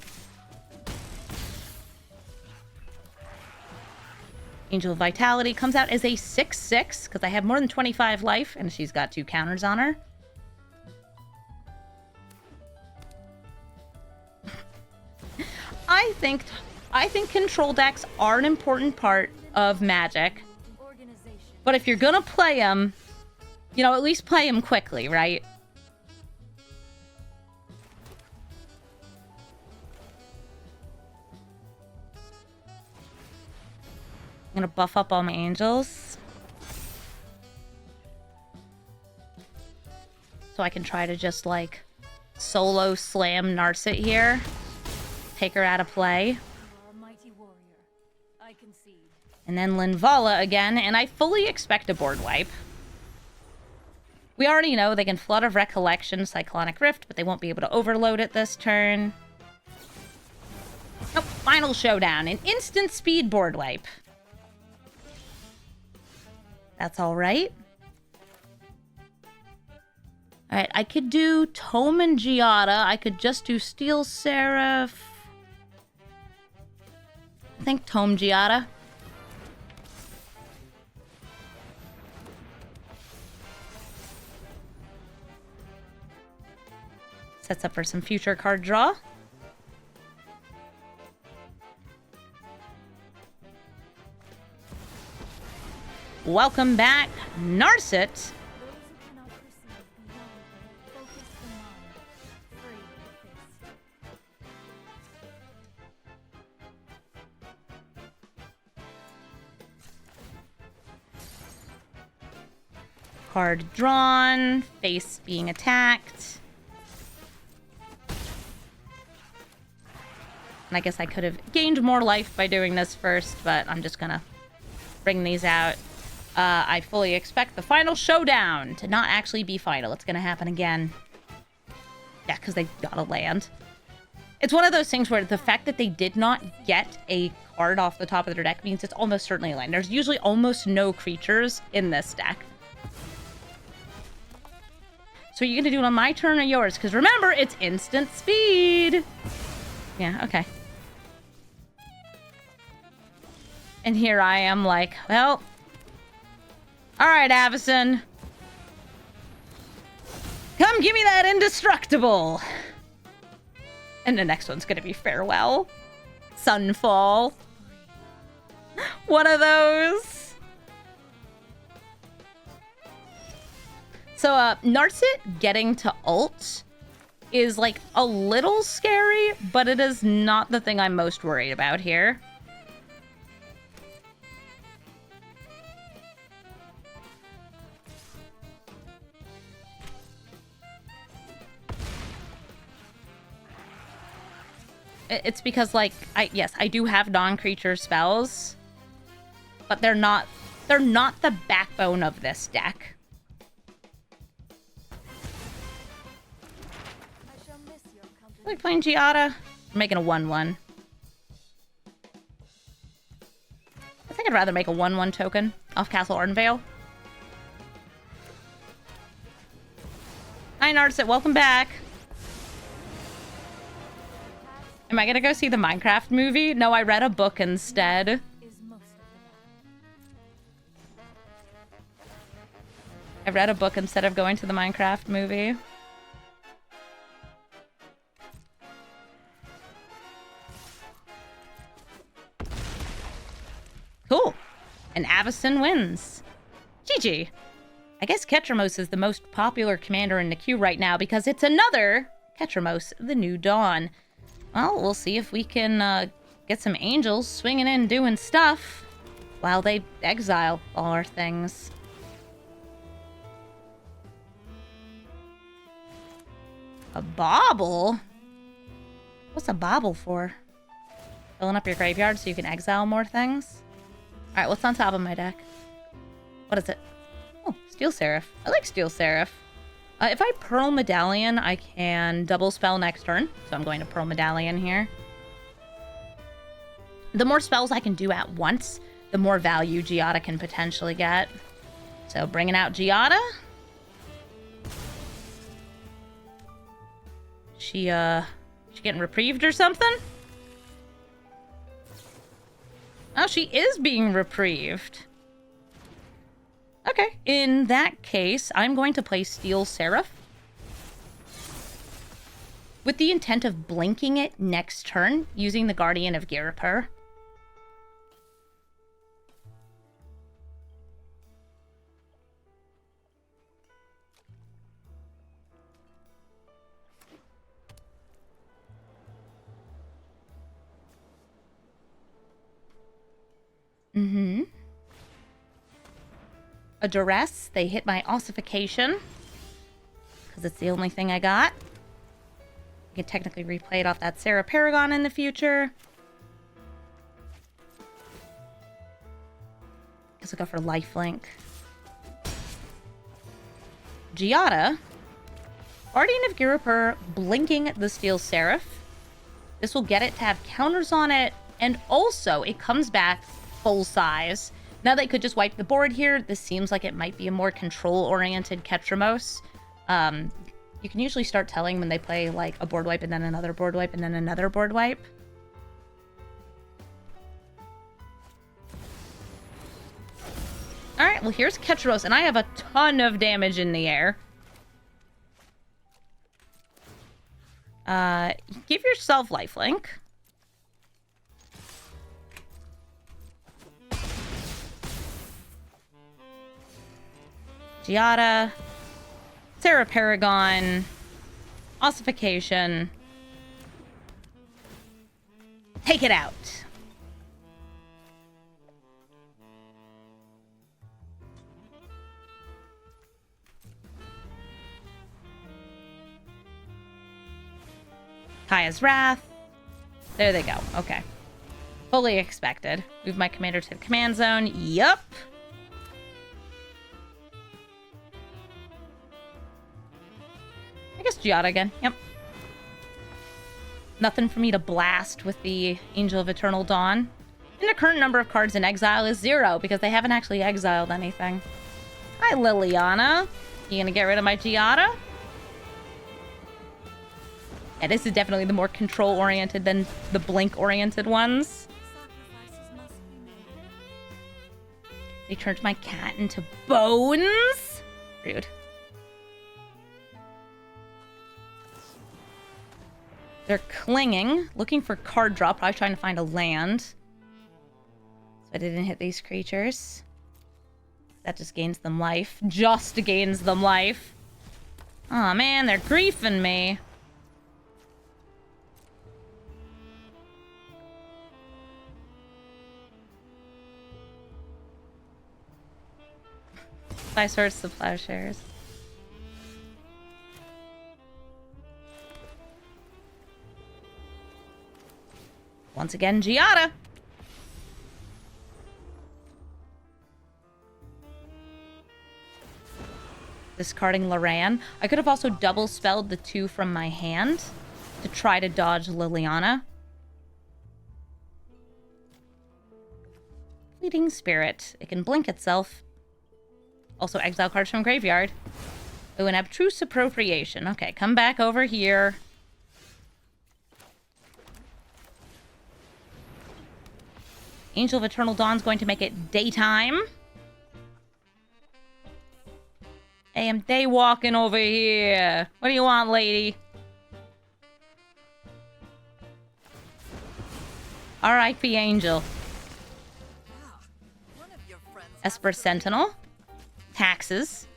Angel of Vitality comes out as a 6/6 because I have more than 25 life and she's got 2 counters on her. I think control decks are an important part of Magic. But if you're gonna play them, you know, at least play them quickly, right? I'm gonna buff up all my angels. So I can try to just, like, solo slam Narset here. Take her out of play. And then Linvala again, and I fully expect a board wipe. We already know they can Flood of Recollection, Cyclonic Rift, but they won't be able to overload it this turn. Nope, Final Showdown, an instant speed board wipe. That's alright. Alright, I could do Tome and Giada. I could just do Steel Seraph. I think Tome Giada. Sets up for some future card draw. Welcome back, Narset. Card drawn, face being attacked. And I guess I could have gained more life by doing this first, but I'm just gonna bring these out. I fully expect the Final Showdown to not actually be final. It's gonna happen again. Yeah, because they gotta land. It's one of those things where the fact that they did not get a card off the top of their deck means it's almost certainly a land. There's usually almost no creatures in this deck. So are you gonna do it on my turn or yours? Because remember, it's instant speed. Yeah, okay. And here I am like, well... Alright, Avacyn. Come give me that indestructible! And the next one's gonna be Farewell. Sunfall. One of those. So, Narset getting to ult is, like, a little scary, but it is not the thing I'm most worried about here. It's because, like, I do have non-creature spells, but they're not the backbone of this deck. Are we playing Giada? I'm making a 1/1. I think I'd rather make a 1/1 token off Castle Ardenvale. Hi, Narset, welcome back. Am I gonna go see the Minecraft movie? No, I read a book instead. I read a book instead of going to the Minecraft movie. Cool. And Avacyn wins. GG. I guess Ketramos is the most popular commander in the queue right now because it's another Ketramos, the New Dawn. Well, we'll see if we can get some angels swinging in doing stuff while they exile all our things. A bauble? What's a bauble for? Filling up your graveyard so you can exile more things? Alright, what's on top of my deck? What is it? Oh, Steel Seraph. I like Steel Seraph. If I Pearl Medallion, I can double spell next turn. So I'm going to Pearl Medallion here. The more spells I can do at once, the more value Giada can potentially get. So bringing out Giada. She getting reprieved or something? Oh, she is being reprieved. Okay, in that case, I'm going to play Steel Seraph with the intent of blinking it next turn using the Guardian of Girapur. A Duress. They hit my Ossification because it's the only thing I got. I can technically replay it off that Sarah Paragon in the future. Guess I'll go for Lifelink. Giada. Guardian of Girapur blinking the Steel Seraph. This will get it to have counters on it, and also it comes back full size. Now they could just wipe the board here. This seems like it might be a more control-oriented Ketramos. You can usually start telling when they play like a board wipe and then another board wipe and then another board wipe. Alright, well here's Ketros, and I have a ton of damage in the air. Give yourself lifelink. Giada, Sarah Paragon, Ossification. Take it out. Kaya's Wrath. There they go. Okay. Fully expected. Move my commander to the command zone. Yup. I guess Giada again. Yep. Nothing for me to blast with the Angel of Eternal Dawn. And the current number of cards in exile is 0 because they haven't actually exiled anything. Hi, Liliana. You gonna get rid of my Giada? Yeah, this is definitely the more control-oriented than the blink-oriented ones. They turned my cat into bones? Rude. They're clinging, looking for card draw, probably trying to find a land. So I didn't hit these creatures. That just gains them life. Just gains them life. Aw, man, they're griefing me. By Swords to Plowshares. Once again, Giada. Discarding Loran. I could have also double spelled the 2 from my hand to try to dodge Liliana. Fleeting Spirit. It can blink itself. Also exile cards from graveyard. Ooh, an Abstruse Appropriation. Okay, come back over here. Angel of Eternal Dawn's going to make it daytime. I am day walking over here. What do you want, lady? R.I.P. Angel. Esper Sentinel. Taxes.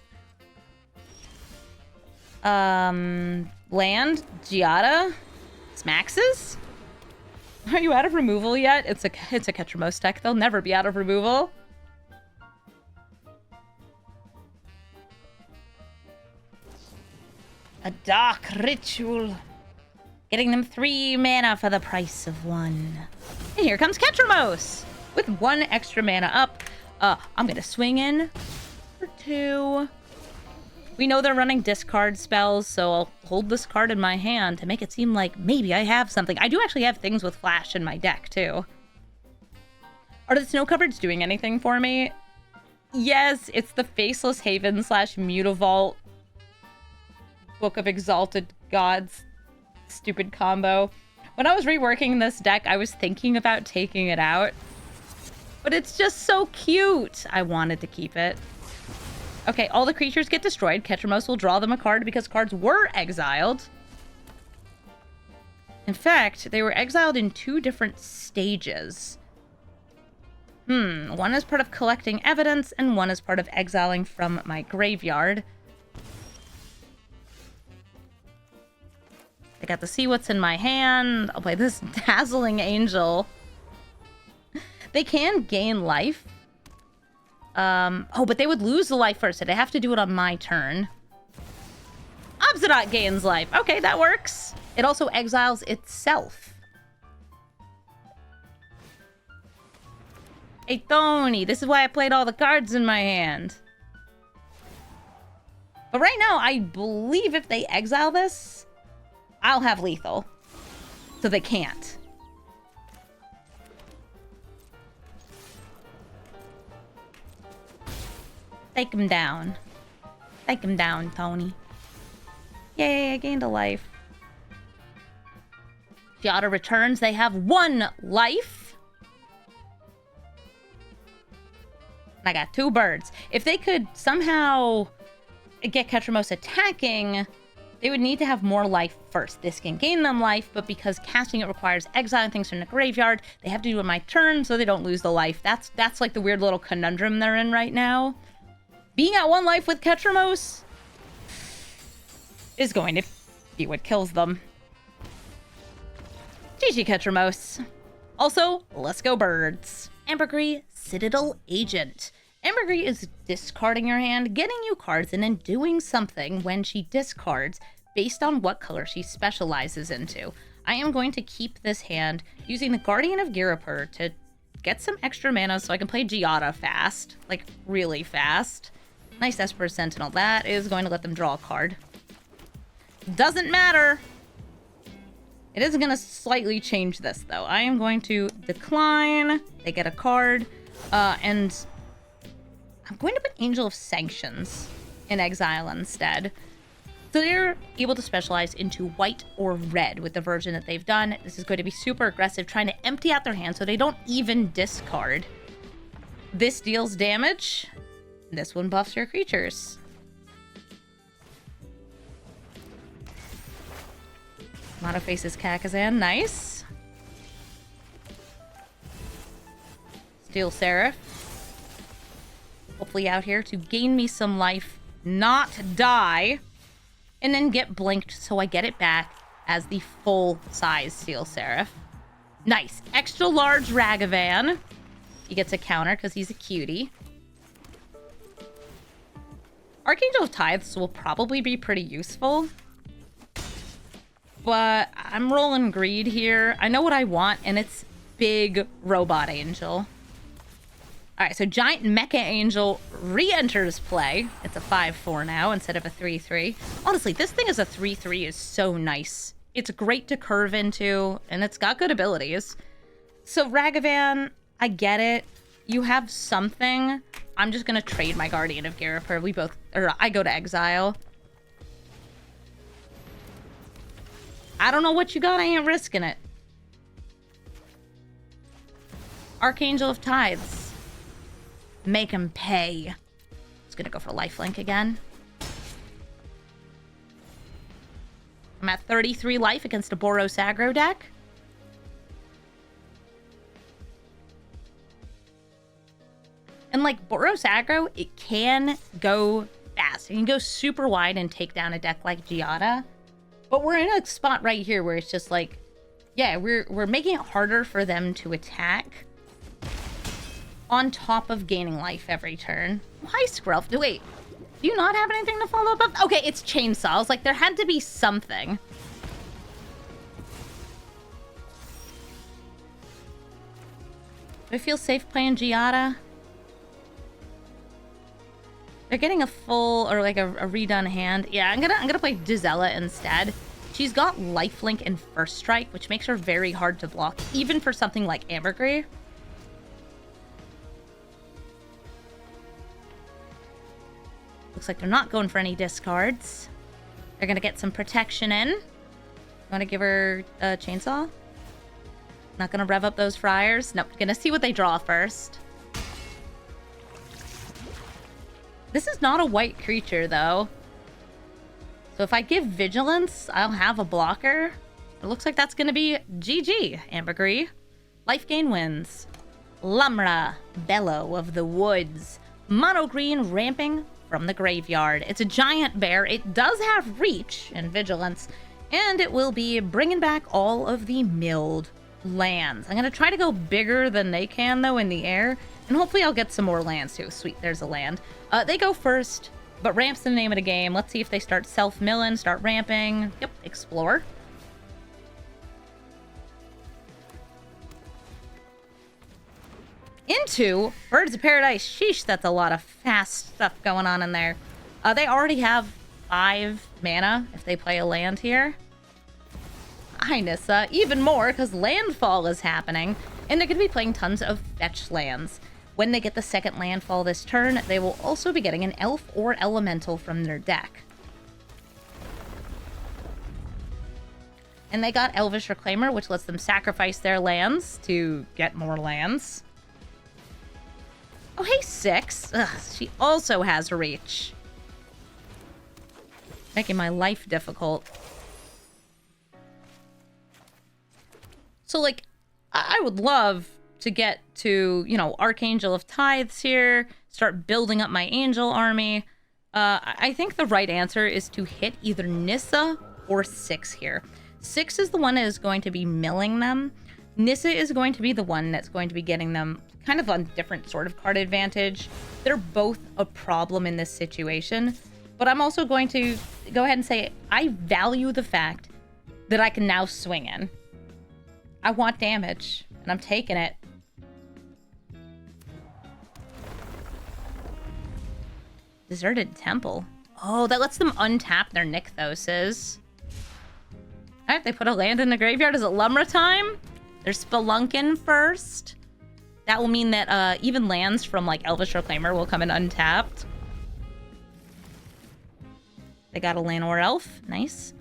Land. Giada. Smaxes. Are you out of removal yet? It's a Ketramos deck. They'll never be out of removal. A dark ritual. Getting them 3 mana for the price of 1. And here comes Ketramos with 1 extra mana up. I'm gonna swing in for 2. We know they're running discard spells, so I'll hold this card in my hand to make it seem like maybe I have something. I do actually have things with flash in my deck, too. Are the snow cupboards doing anything for me? Yes, it's the Faceless Haven / Mutavault Book of Exalted Gods stupid combo. When I was reworking this deck, I was thinking about taking it out, but it's just so cute. I wanted to keep it. Okay, all the creatures get destroyed. Ketramos will draw them a card because cards were exiled. In fact, they were exiled in 2 different stages. One is part of collecting evidence, and one is part of exiling from my graveyard. I got to see what's in my hand. I'll play this Dazzling Angel. They can gain life. Oh, but they would lose the life first. I'd have to do it on my turn. Obzidot gains life. Okay, that works. It also exiles itself. Hey, Tony, this is why I played all the cards in my hand. But right now, I believe if they exile this, I'll have lethal. So they can't. Take him down. Take him down, Tony. Yay, I gained a life. Giada returns. They have 1 life. I got 2 birds. If they could somehow get Ketramos attacking, they would need to have more life first. This can gain them life, but because casting it requires exiling things from the graveyard, they have to do it on my turn so they don't lose the life. That's like the weird little conundrum they're in right now. Being at 1 life with Ketramos is going to be what kills them. GG Ketramos. Also, let's go birds. Ambergris, Citadel Agent. Ambergris is discarding your hand, getting you cards, and then doing something when she discards based on what color she specializes into. I am going to keep this hand using the Guardian of Girapur to get some extra mana so I can play Giada fast. Like, really fast. Nice Esper Sentinel. That is going to let them draw a card. Doesn't matter. It is going to slightly change this, though. I am going to decline. They get a card. And I'm going to put Angel of Sanctions in exile instead. So they're able to specialize into white or red with the version that they've done. This is going to be super aggressive, trying to empty out their hand so they don't even discard. This deals damage. This one buffs your creatures. Monofaces Kakazan, nice. Steel Seraph. Hopefully out here to gain me some life, not die, and then get blinked so I get it back as the full-size Steel Seraph. Nice. Extra large Ragavan. He gets a counter because he's a cutie. Archangel of Tithes will probably be pretty useful. But I'm rolling greed here. I know what I want, and it's big Robot Angel. Alright, so Giant Mecha Angel re-enters play. It's a 5/4 now instead of a 3/3. Honestly, this thing as a 3/3 is so nice. It's great to curve into, and it's got good abilities. So Ragavan, I get it. You have something. I'm just gonna trade my Guardian of Girapur. I go to exile. I don't know what you got. I ain't risking it. Archangel of Tithes. Make him pay. Just gonna go for lifelink again. I'm at 33 life against a Boros aggro deck. And like Boros aggro, it can go fast. It can go super wide and take down a deck like Giada. But we're in a spot right here where it's just like, Yeah, we're making it harder for them to attack on top of gaining life every turn. Why Scruff? Wait, do you not have anything to follow up? Okay, it's chainsaws. Like, there had to be something. Do I feel safe playing Giada? They're getting a full, or like a redone hand. Yeah, I'm gonna play Gisela instead. She's got lifelink and first strike, which makes her very hard to block, even for something like Ambergris. Looks like they're not going for any discards. They're gonna get some protection in. Want to give her a chainsaw? Not gonna rev up those friars. Nope, gonna see what they draw first. This is not a white creature, though. So if I give Vigilance, I'll have a blocker. It looks like that's gonna be GG, Ambergris. Life gain wins. Lumra, Bellow of the Woods. Mono green ramping from the graveyard. It's a giant bear. It does have reach and vigilance, and it will be bringing back all of the milled lands. I'm going to try to go bigger than they can, though, in the air, and hopefully I'll get some more lands, too. Sweet, there's a land. They go first, but ramp's the name of the game. Let's see if they start self-milling, start ramping. Yep, explore. Into Birds of Paradise. Sheesh, that's a lot of fast stuff going on in there. They already have 5 mana if they play a land here. Hi, Nissa. Even more, because landfall is happening, and they're going to be playing tons of fetch lands. When they get the second landfall this turn, they will also be getting an elf or elemental from their deck. And they got Elvish Reclaimer, which lets them sacrifice their lands to get more lands. Oh, hey, 6. Ugh, she also has reach. Making my life difficult. So, like, I would love to get to, you know, Archangel of Tithes here, start building up my angel army. I think the right answer is to hit either Nissa or 6 here. 6 is the one that is going to be milling them. Nissa is going to be the one that's going to be getting them kind of on different sort of card advantage. They're both a problem in this situation, but I'm also going to go ahead and say I value the fact that I can now swing in. I want damage, and I'm taking it. Deserted Temple. Oh, that lets them untap their Nykthoses. Alright, they put a land in the graveyard. Is it Lumra time? They're spelunking first. That will mean that even lands from like Elvish Reclaimer will come in untapped. They got a Llanowar Elf. Nice.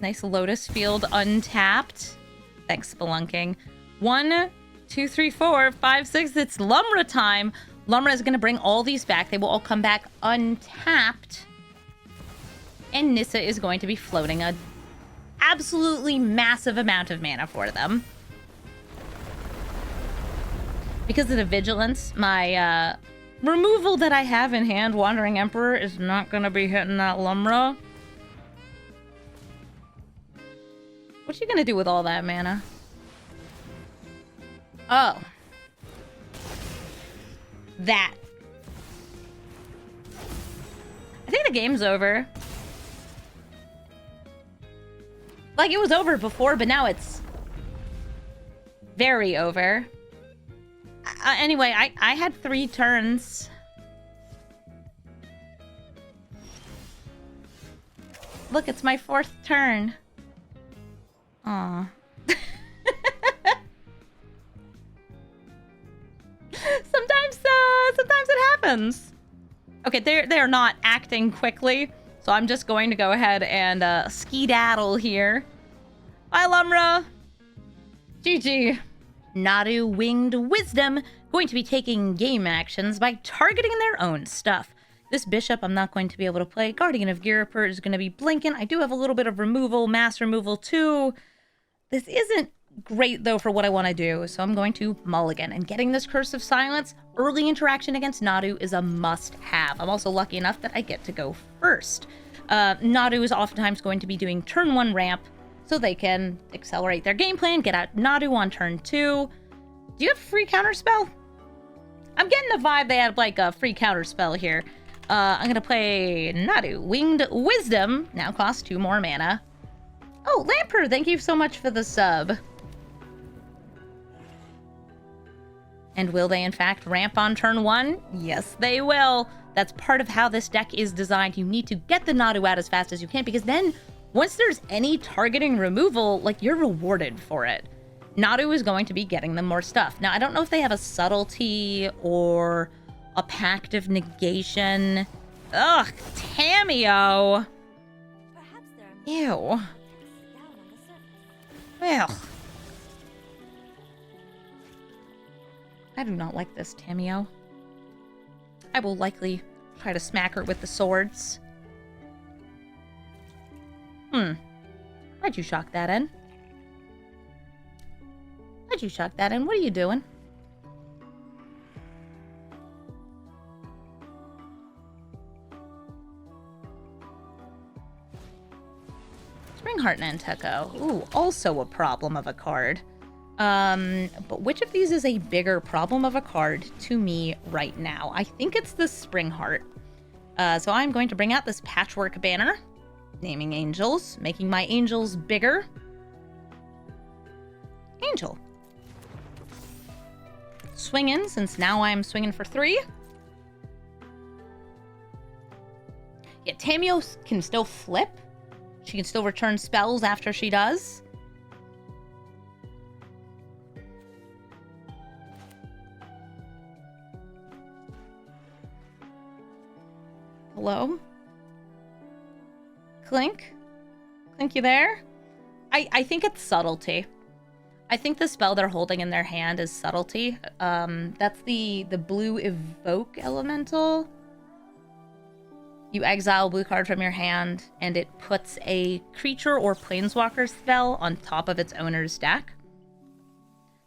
Nice Lotus Field untapped. Thanks, spelunking. 1, 2, 3, 4, 5, 6. It's Lumra time. Lumra is going to bring all these back. They will all come back untapped. And Nissa is going to be floating a absolutely massive amount of mana for them. Because of the vigilance, my removal that I have in hand, Wandering Emperor, is not going to be hitting that Lumra. What you going to do with all that mana? Oh. That. I think the game's over. Like, it was over before, but now it's very over. Anyway, I had 3 turns. Look, it's my 4th turn. Aw. Sometimes it happens. Okay, they're not acting quickly, so I'm just going to go ahead and skedaddle here. Bye, Lumra. GG. Nadu Winged Wisdom going to be taking game actions by targeting their own stuff. This bishop I'm not going to be able to play. Guardian of Girapur is going to be blinking. I do have a little bit of removal, mass removal too. This isn't great, though, for what I want to do, so I'm going to mulligan. And getting this Curse of Silence, early interaction against Nadu is a must-have. I'm also lucky enough that I get to go first. Nadu is oftentimes going to be doing turn 1 ramp, so they can accelerate their game plan, get out Nadu on turn 2. Do you have free counterspell? I'm getting the vibe they had, like, a free counterspell here. I'm gonna play Nadu. Winged Wisdom now costs 2 more mana. Oh, Lamper, thank you so much for the sub. And will they, in fact, ramp on turn 1? Yes, they will. That's part of how this deck is designed. You need to get the Nadu out as fast as you can, because then, once there's any targeting removal, like, you're rewarded for it. Nadu is going to be getting them more stuff. Now, I don't know if they have a Subtlety or a Pact of Negation. Ugh, Tameo. Perhaps there are Ew. down on the surface. Ugh. I do not like this, Tameo. I will likely try to smack her with the swords. Why'd you shock that in? Why'd you shock that in? What are you doing? Springheart Nantucket. Ooh, also a problem of a card. But which of these is a bigger problem of a card to me right now? I think it's the Springheart. So I'm going to bring out this Patchwork Banner, naming angels, making my angels bigger. Angel. Swing in, since now I'm swinging for 3. Yeah, Tameo can still flip. She can still return spells after she does. Hello? Clink? Clink, you there? I think it's Subtlety. I think the spell they're holding in their hand is Subtlety. That's the blue Evoke Elemental. You exile a blue card from your hand, and it puts a creature or planeswalker spell on top of its owner's deck.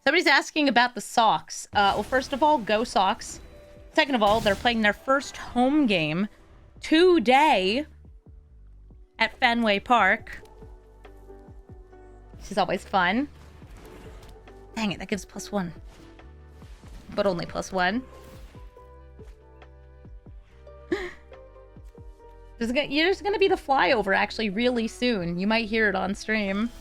Somebody's asking about the Sox. Well, first of all, go Sox. Second of all, they're playing their first home game today at Fenway Park. Which is always fun. Dang it, that gives +1. But only +1. There's gonna be the flyover actually really soon. You might hear it on stream.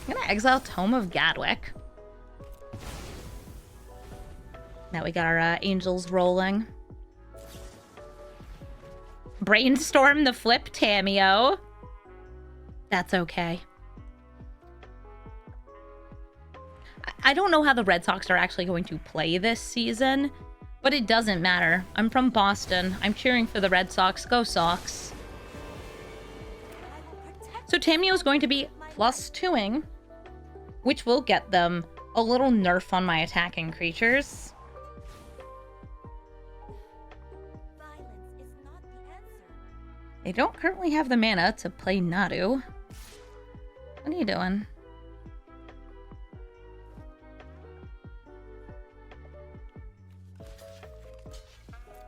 I'm gonna exile Tome of Gadwick. Now we got our angels rolling. Brainstorm the flip, Tameo. That's okay. I don't know how the Red Sox are actually going to play this season, but it doesn't matter. I'm from Boston. I'm cheering for the Red Sox. Go Sox. So Tameo is going to be +2ing, which will get them a little nerf on my attacking creatures. Violence is not the answer. They don't currently have the mana to play Nadu. What are you doing?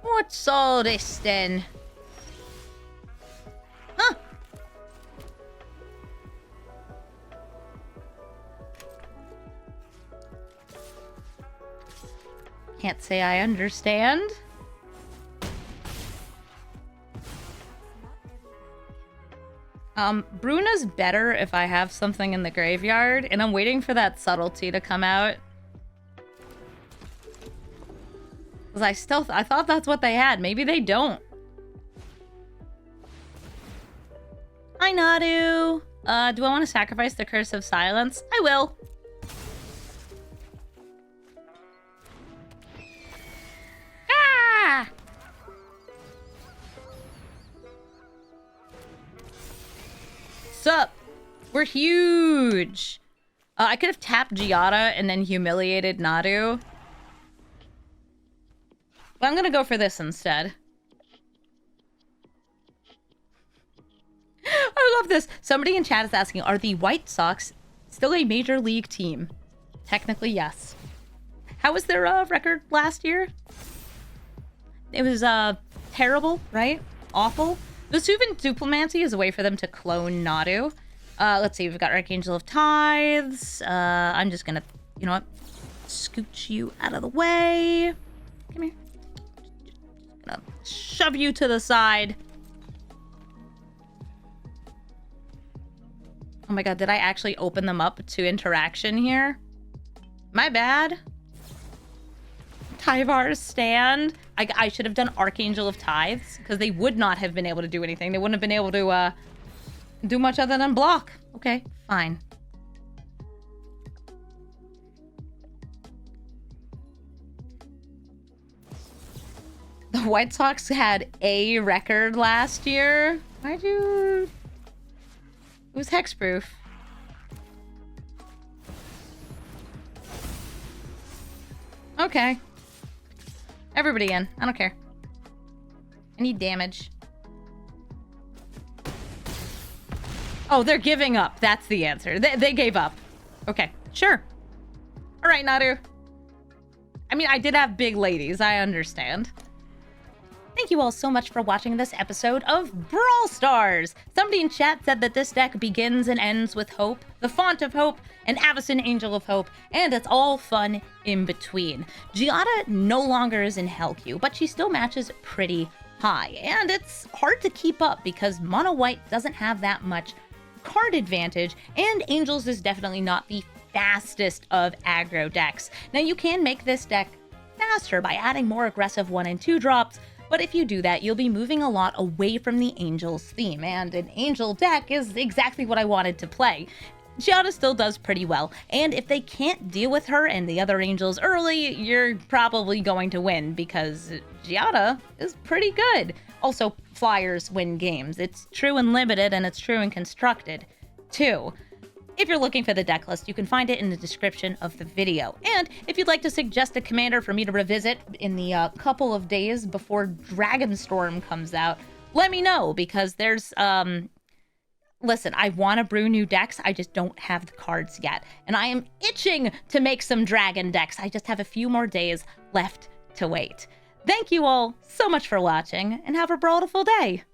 What's all this then? Huh? Can't say I understand. Bruna's better if I have something in the graveyard, and I'm waiting for that Subtlety to come out. Because I thought that's what they had. Maybe they don't. Hi, Nadu. Do I want to sacrifice the Curse of Silence? I will. Ah! Sup? We're huge. I could have tapped Giada and then humiliated Nadu. But I'm gonna go for this instead. I love this. Somebody in chat is asking, are the White Sox still a major league team? Technically, yes. How was their record last year? It was terrible, right? Awful. Vesuvian Duplomancy is a way for them to clone Nadu. Let's see, we've got Archangel of Tithes. I'm just gonna, you know what? Scooch you out of the way. Come here. Gonna shove you to the side. Oh my god, did I actually open them up to interaction here? My bad. Tyvar's stand. I should have done Archangel of Tithes, because they would not have been able to do anything. They wouldn't have been able to do much other than block. Okay, fine. The White Sox had a record last year. Why'd you... It was hexproof. Okay. Everybody in. I don't care. I need damage. Oh, they're giving up. That's the answer. They gave up. Okay, sure. All right, Nadu. I mean, I did have big ladies. I understand. Thank you all so much for watching this episode of Brawl Stars. Somebody in chat said that this deck begins and ends with Hope, the Font of Hope, and Avacyn Angel of Hope, and it's all fun in between. Giada no longer is in Hell Queue, but she still matches pretty high, and it's hard to keep up because Mono White doesn't have that much card advantage, and Angels is definitely not the fastest of aggro decks. Now, you can make this deck faster by adding more aggressive 1 and 2 drops, but if you do that, you'll be moving a lot away from the Angels theme, and an Angel deck is exactly what I wanted to play. Giada still does pretty well, and if they can't deal with her and the other Angels early, you're probably going to win, because Giada is pretty good. Also, Flyers win games. It's true in Limited, and it's true in Constructed, too. If you're looking for the deck list, you can find it in the description of the video. And if you'd like to suggest a commander for me to revisit in the couple of days before Dragonstorm comes out, let me know, because there's, listen, I want to brew new decks, I just don't have the cards yet. And I am itching to make some dragon decks. I just have a few more days left to wait. Thank you all so much for watching, and have a brawlful day!